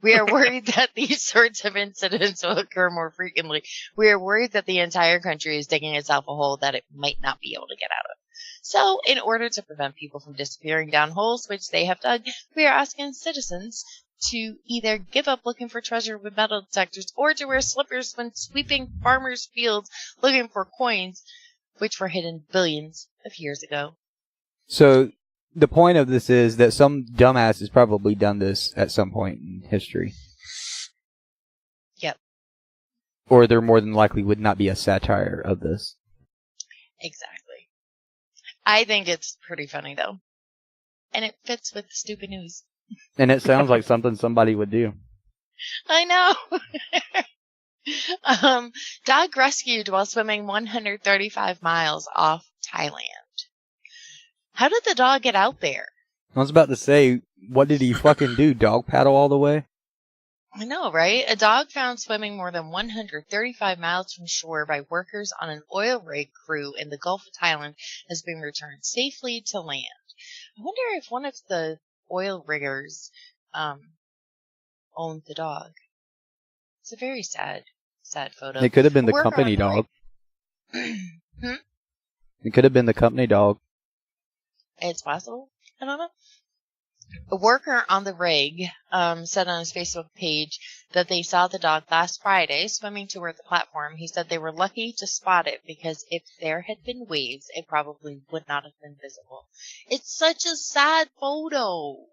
We are worried that these sorts of incidents will occur more frequently. We are worried that the entire country is digging itself a hole that it might not be able to get out of. So, in order to prevent people from disappearing down holes which they have dug, we are asking citizens to either give up looking for treasure with metal detectors or to wear slippers when sweeping farmers' fields looking for coins which were hidden billions of years ago. So the point of this is that some dumbass has probably done this at some point in history. Yep. Or there more than likely would not be a satire of this. Exactly. I think it's pretty funny, though. And it fits with the stupid news. And it sounds like something somebody would do. I know. Dog rescued while swimming 135 miles off Thailand. How did the dog get out there? I was about to say, what did he fucking do? Dog paddle all the way? I know, right? A dog found swimming more than 135 miles from shore by workers on an oil rig crew in the Gulf of Thailand has been returned safely to land. I wonder if one of the oil riggers owned the dog. It's a very sad photo. It could have been the Worker company on the dog. rig- It could have been the company dog. It's possible. I don't know. A worker on the rig said on his Facebook page that they saw the dog last Friday swimming toward the platform. He said they were lucky to spot it because if there had been waves, it probably would not have been visible. It's such a sad photo.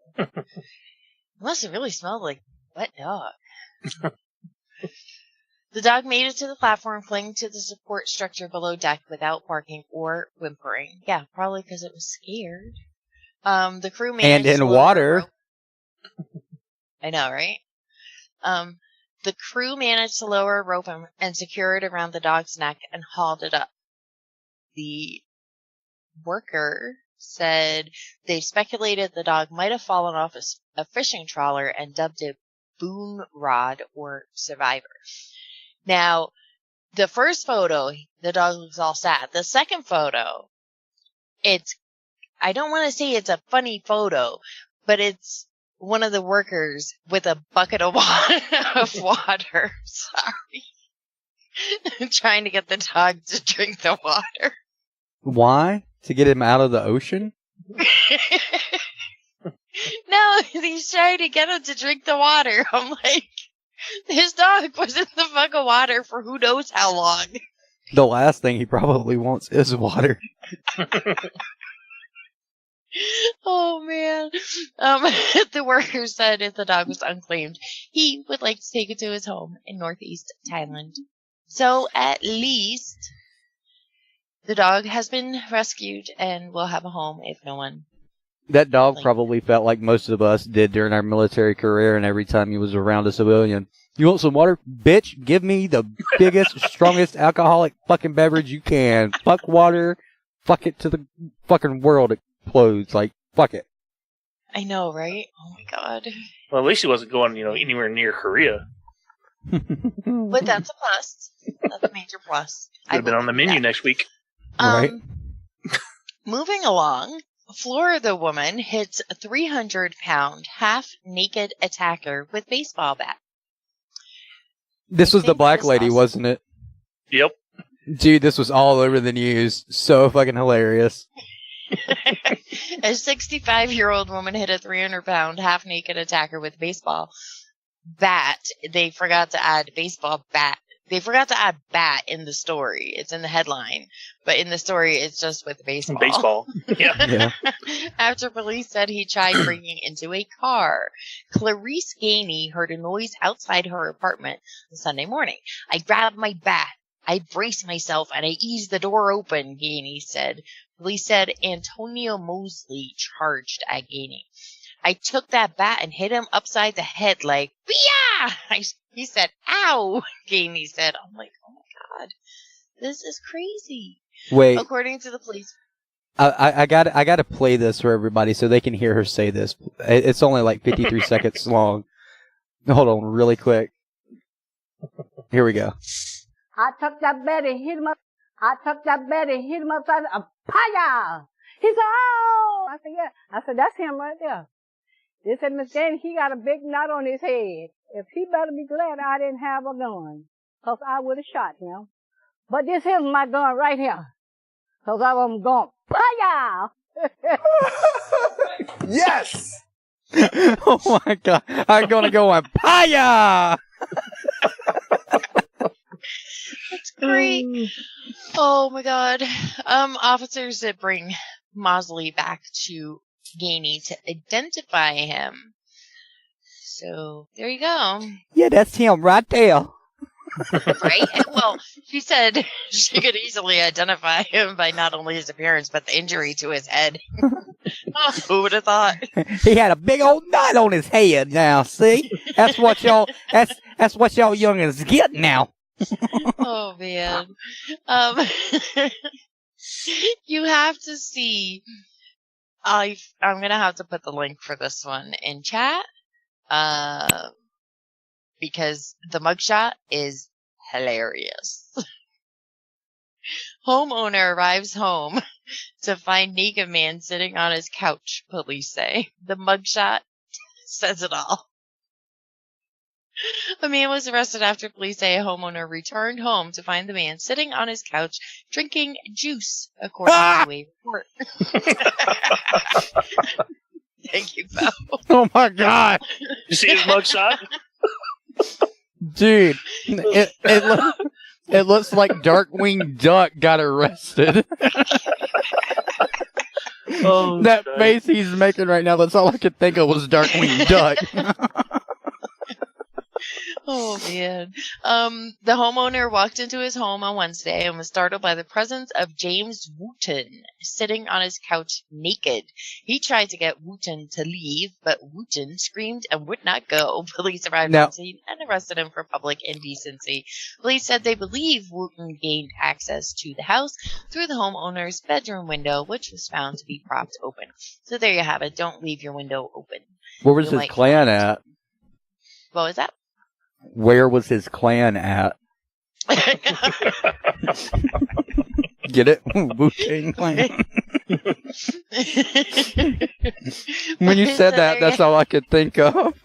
Must have really smelled like wet dog. The dog made it to the platform, clinging to the support structure below deck without barking or whimpering. Yeah, probably because it was scared. The crew managed And in to lower water. a rope. I know, right? The crew managed to lower a rope and secure it around the dog's neck and hauled it up. The worker said they speculated the dog might have fallen off a fishing trawler and dubbed it Boom Rod or Survivor. Now, the first photo, the dog looks all sad. The second photo, I don't want to say it's a funny photo, but it's one of the workers with a bucket of water. Sorry. Trying to get the dog to drink the water. Why? To get him out of the ocean? No, he's trying to get him to drink the water. I'm like, his dog was in the bucket of water for who knows how long. The last thing he probably wants is water. Oh, man. The worker said if the dog was unclaimed, he would like to take it to his home in northeast Thailand. So at least the dog has been rescued and will have a home if no one. That dog probably felt like most of us did during our military career, and every time he was around a civilian. You want some water? Bitch, give me the biggest, strongest alcoholic fucking beverage you can. Fuck water. Fuck it to the fucking world explodes. Like, fuck it. I know, right? Oh my god. Well, at least he wasn't going, anywhere near Korea. But that's a plus. That's a major plus. Could have been on the menu next week. Right. Moving along, Florida woman hits a 300-pound half-naked attacker with baseball bat. This was the black lady, wasn't it? Yep. Dude, this was all over the news. So fucking hilarious. A 65-year-old woman hit a 300-pound half-naked attacker with baseball bat. They forgot to add baseball bat. They forgot to add bat in the story. It's in the headline. But in the story, it's just with baseball. Baseball. Yeah. After police said he tried breaking into a car. Clarice Gainey heard a noise outside her apartment on Sunday morning. I grabbed my bat. I braced myself and I eased the door open, Gainey said. Police said Antonio Mosley charged at Gainey. I took that bat and hit him upside the head like, yeah! He said, ow! Gainey said. I'm like, oh my god. This is crazy. Wait. According to the police. I gotta play this for everybody so they can hear her say this. It's only like 53 seconds long. Hold on really quick. Here we go. I took that bat and hit him up. I took that bat and hit him upside the paya. He said, oh! I said, yeah. I said, that's him right there. They said, Miss Jane, he got a big knot on his head. If he better be glad I didn't have a gun, 'cause I would have shot him. But this here's my gun right here, 'cause I was going, paya! Yes! Oh my god. I'm gonna go on paya! That's great. Oh my god. Officers that bring Mosley back to Gainey to identify him. So there you go. Yeah, that's him right there. Right? Well, she said she could easily identify him by not only his appearance, but the injury to his head. Who would have thought? He had a big old knot on his head now, see? That's what y'all youngins get now. Oh, man. You have to see. I'm going to have to put the link for this one in chat. Because the mugshot is hilarious. Homeowner arrives home to find naked man sitting on his couch, police say. The mugshot says it all. A man was arrested after police say a homeowner returned home to find the man sitting on his couch drinking juice, according to a report. Thank you, Bo. Oh my God. You see his mugshot? Dude, it looks like Darkwing Duck got arrested. Oh, that face he's making right now, that's all I could think of was Darkwing Duck. Oh, man. The homeowner walked into his home on Wednesday and was startled by the presence of James Wooten sitting on his couch naked. He tried to get Wooten to leave, but Wooten screamed and would not go. Police arrived on scene and arrested him for public indecency. Police said they believe Wooten gained access to the house through the homeowner's bedroom window, which was found to be propped open. So there you have it. Don't leave your window open. Where was his clan at? What was that? Where was his clan at? Get it? Wu-Tang Clan. When you said that, that's all I could think of.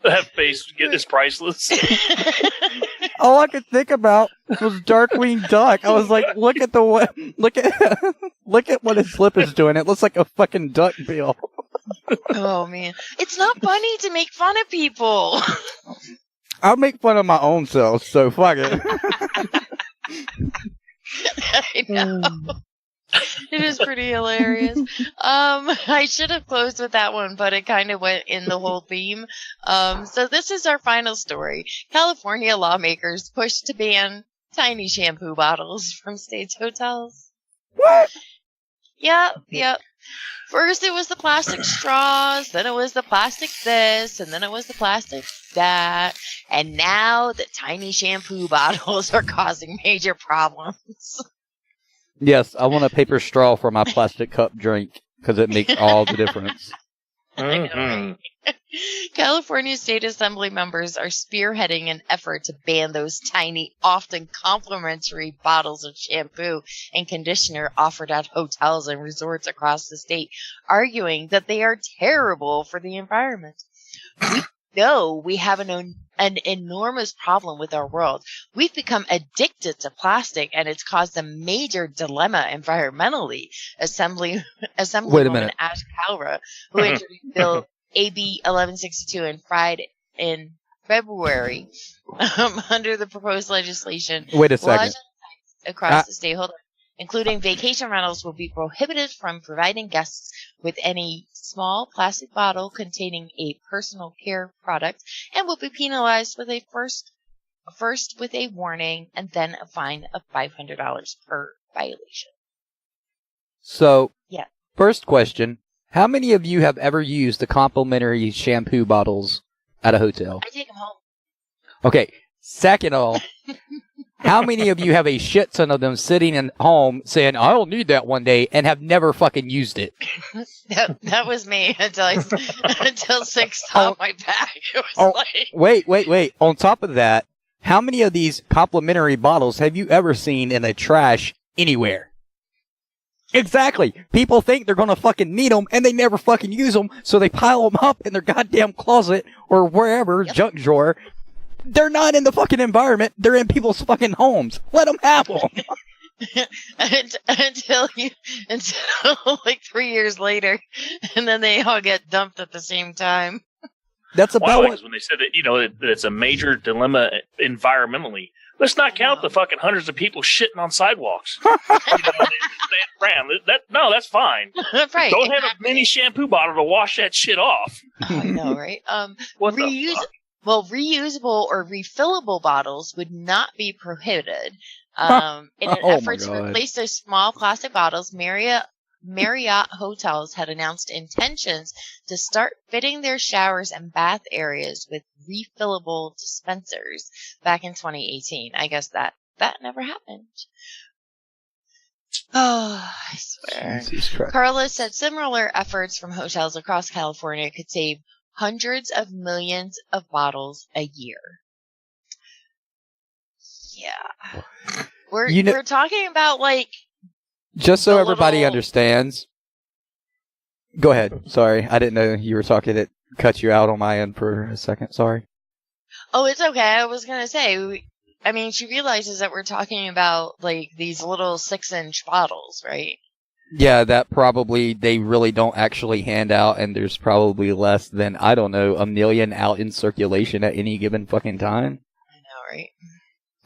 That face is priceless. All I could think about was Darkwing Duck. I was like, look at look at what his lip is doing. It looks like a fucking duck bill. Oh, man. It's not funny to make fun of people. I'll make fun of my own self, so fuck it. I know. It is pretty hilarious. I should have closed with that one, but it kind of went in the whole theme. So this is our final story. California lawmakers push to ban tiny shampoo bottles from states' hotels. What? Yep. First it was the plastic straws, then it was the plastic this, and then it was the plastic that, and now the tiny shampoo bottles are causing major problems. Yes, I want a paper straw for my plastic cup drink, because it makes all the difference. Mm-hmm. California State Assembly members are spearheading an effort to ban those tiny, often complimentary bottles of shampoo and conditioner offered at hotels and resorts across the state, arguing that they are terrible for the environment. We know we have an enormous problem with our world. We've become addicted to plastic, and it's caused a major dilemma environmentally. Assemblywoman Ash Kalra, who introduced Bill AB 1162 in February under the proposed legislation. Wait a second. Across the state, including vacation rentals, will be prohibited from providing guests with any small plastic bottle containing a personal care product, and will be penalized with a first with a warning and then a fine of $500 per violation. So, yeah. First question. How many of you have ever used the complimentary shampoo bottles at a hotel? I take them home. Okay. Second of all, how many of you have a shit ton of them sitting at home saying, I'll need that one day, and have never fucking used it? That was me until 6 on my back. It was like... Wait. On top of that, how many of these complimentary bottles have you ever seen in the trash anywhere? Exactly. People think they're going to fucking need them, and they never fucking use them, so they pile them up in their goddamn closet or wherever, junk drawer. They're not in the fucking environment. They're in people's fucking homes. Let them have them. until like 3 years later, and then they all get dumped at the same time. That's about when they said that, that it's a major dilemma environmentally. Let's not count the fucking hundreds of people shitting on sidewalks. That's fine. Right. Don't have a mini shampoo bottle to wash that shit off. Oh, I know, right? Well, reusable or refillable bottles would not be prohibited. In an effort to replace those small plastic bottles, Marriott hotels had announced intentions to start fitting their showers and bath areas with refillable dispensers back in 2018. I guess that never happened. Oh, I swear. Carla said similar efforts from hotels across California could save hundreds of millions of bottles a year. Yeah. We're talking about like... Just so everybody understands. Go ahead. Sorry. I didn't know you were talking. It cut you out on my end for a second. Sorry. Oh, it's okay. I was going to say, I mean, she realizes that we're talking about like these little 6-inch bottles, right? Yeah, that probably they really don't actually hand out, and there's probably less than, I don't know, 1 million out in circulation at any given fucking time. I know, right?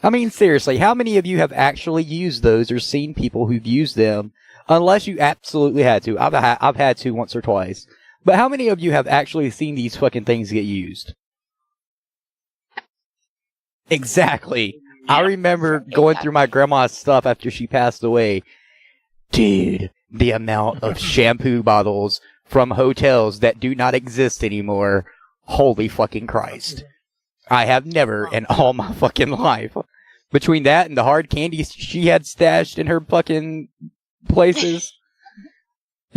I mean, seriously, how many of you have actually used those or seen people who've used them, unless you absolutely had to? I've had to once or twice. But how many of you have actually seen these fucking things get used? Exactly. Yeah, I remember going through my grandma's stuff after she passed away. Dude, the amount of shampoo bottles from hotels that do not exist anymore. Holy fucking Christ. I have never in all my fucking life. Between that and the hard candy she had stashed in her fucking places.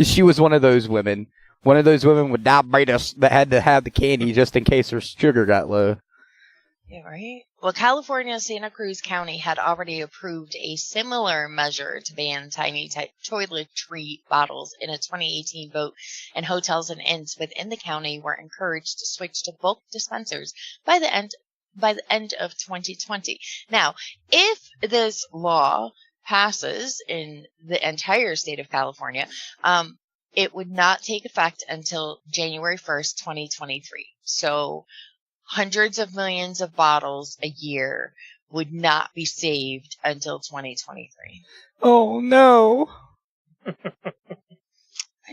She was one of those women. One of those women with diabetes that had to have the candy just in case her sugar got low. Yeah, right? Well, California's Santa Cruz County had already approved a similar measure to ban tiny toiletry bottles in a 2018 vote, and hotels and inns within the county were encouraged to switch to bulk dispensers by the end of 2020. Now, if this law passes in the entire state of California, it would not take effect until January 1st, 2023. So hundreds of millions of bottles a year would not be saved until 2023. Oh, no.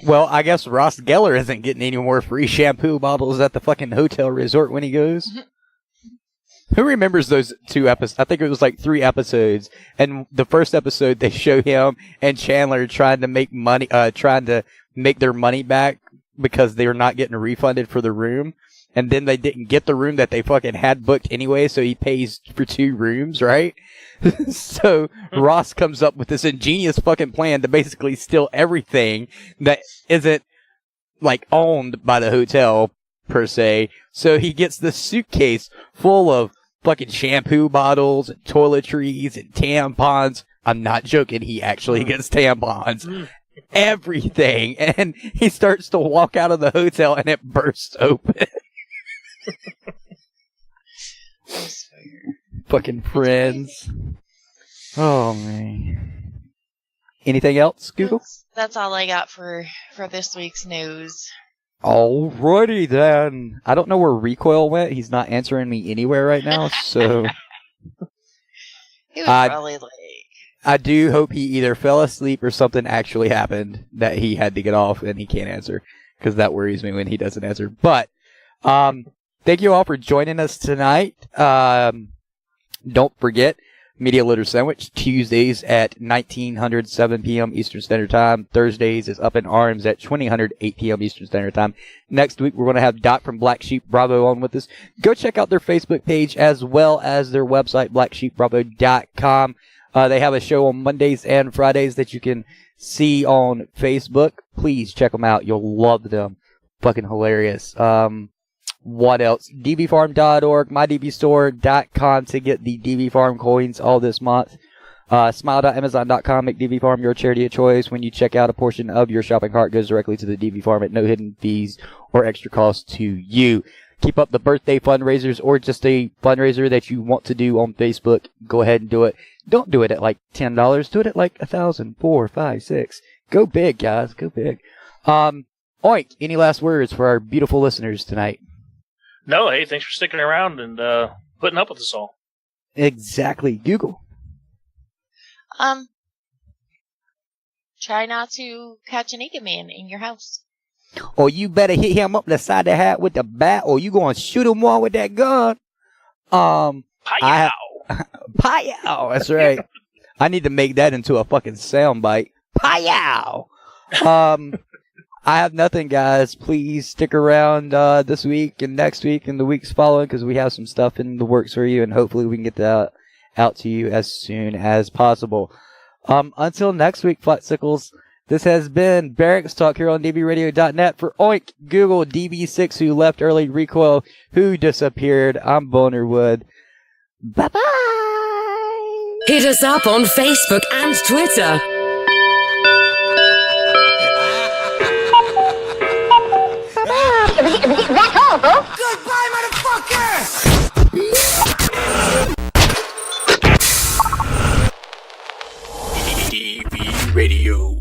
Well, I guess Ross Geller isn't getting any more free shampoo bottles at the fucking hotel resort when he goes. Who remembers those 2 episodes? I think it was like 3 episodes. And the first episode, they show him and Chandler trying to make money, trying to make their money back because they were not getting refunded for the room. And then they didn't get the room that they fucking had booked anyway, so he pays for 2 rooms, right? So Ross comes up with this ingenious fucking plan to basically steal everything that isn't, like, owned by the hotel, per se. So he gets this suitcase full of fucking shampoo bottles and toiletries and tampons. I'm not joking. He actually gets tampons. Everything. And he starts to walk out of the hotel and it bursts open. Fucking friends. Oh, man. Anything else, Google? That's all I got for this week's news. Alrighty then. I don't know where Recoil went. He's not answering me anywhere right now, so... He was probably like... I do hope he either fell asleep or something actually happened that he had to get off and he can't answer, because that worries me when he doesn't answer. But, thank you all for joining us tonight. Don't forget, Media Litter Sandwich, Tuesdays at 1900, 7 p.m. Eastern Standard Time. Thursdays is Up in Arms at 2000, 8 p.m. Eastern Standard Time. Next week, we're going to have Doc from Black Sheep Bravo on with us. Go check out their Facebook page as well as their website, blacksheepbravo.com. They have a show on Mondays and Fridays that you can see on Facebook. Please check them out. You'll love them. Fucking hilarious. What else? dbfarm.org, mydbstore.com to get the DB Farm coins all this month. Smile.amazon.com, make DB Farm your charity of choice. When you check out, a portion of your shopping cart goes directly to the DB Farm at no hidden fees or extra cost to you. Keep up the birthday fundraisers or just a fundraiser that you want to do on Facebook. Go ahead and do it. Don't do it at like $10. Do it at like 1,000, 4, 5, 6. Go big, guys. Go big. Oink, any last words for our beautiful listeners tonight? No, hey, thanks for sticking around and putting up with us all. Exactly. Google. Try not to catch an naked man in your house. or you better hit him up the side of the head with the bat, or you gonna shoot him one with that gun. Pow! Pow! That's right. I need to make that into a fucking soundbite. Pow! I have nothing, guys. Please stick around this week and next week and the weeks following, because we have some stuff in the works for you, and hopefully we can get that out to you as soon as possible. Until next week, Flexickles, this has been Barracks Talk here on DBRadio.net. For Oink, Google, DB6 who left early, Recoil who disappeared, I'm Bonerwood. Bye-bye! Hit us up on Facebook and Twitter. That's all, folks. Goodbye, motherfucker! DB Radio.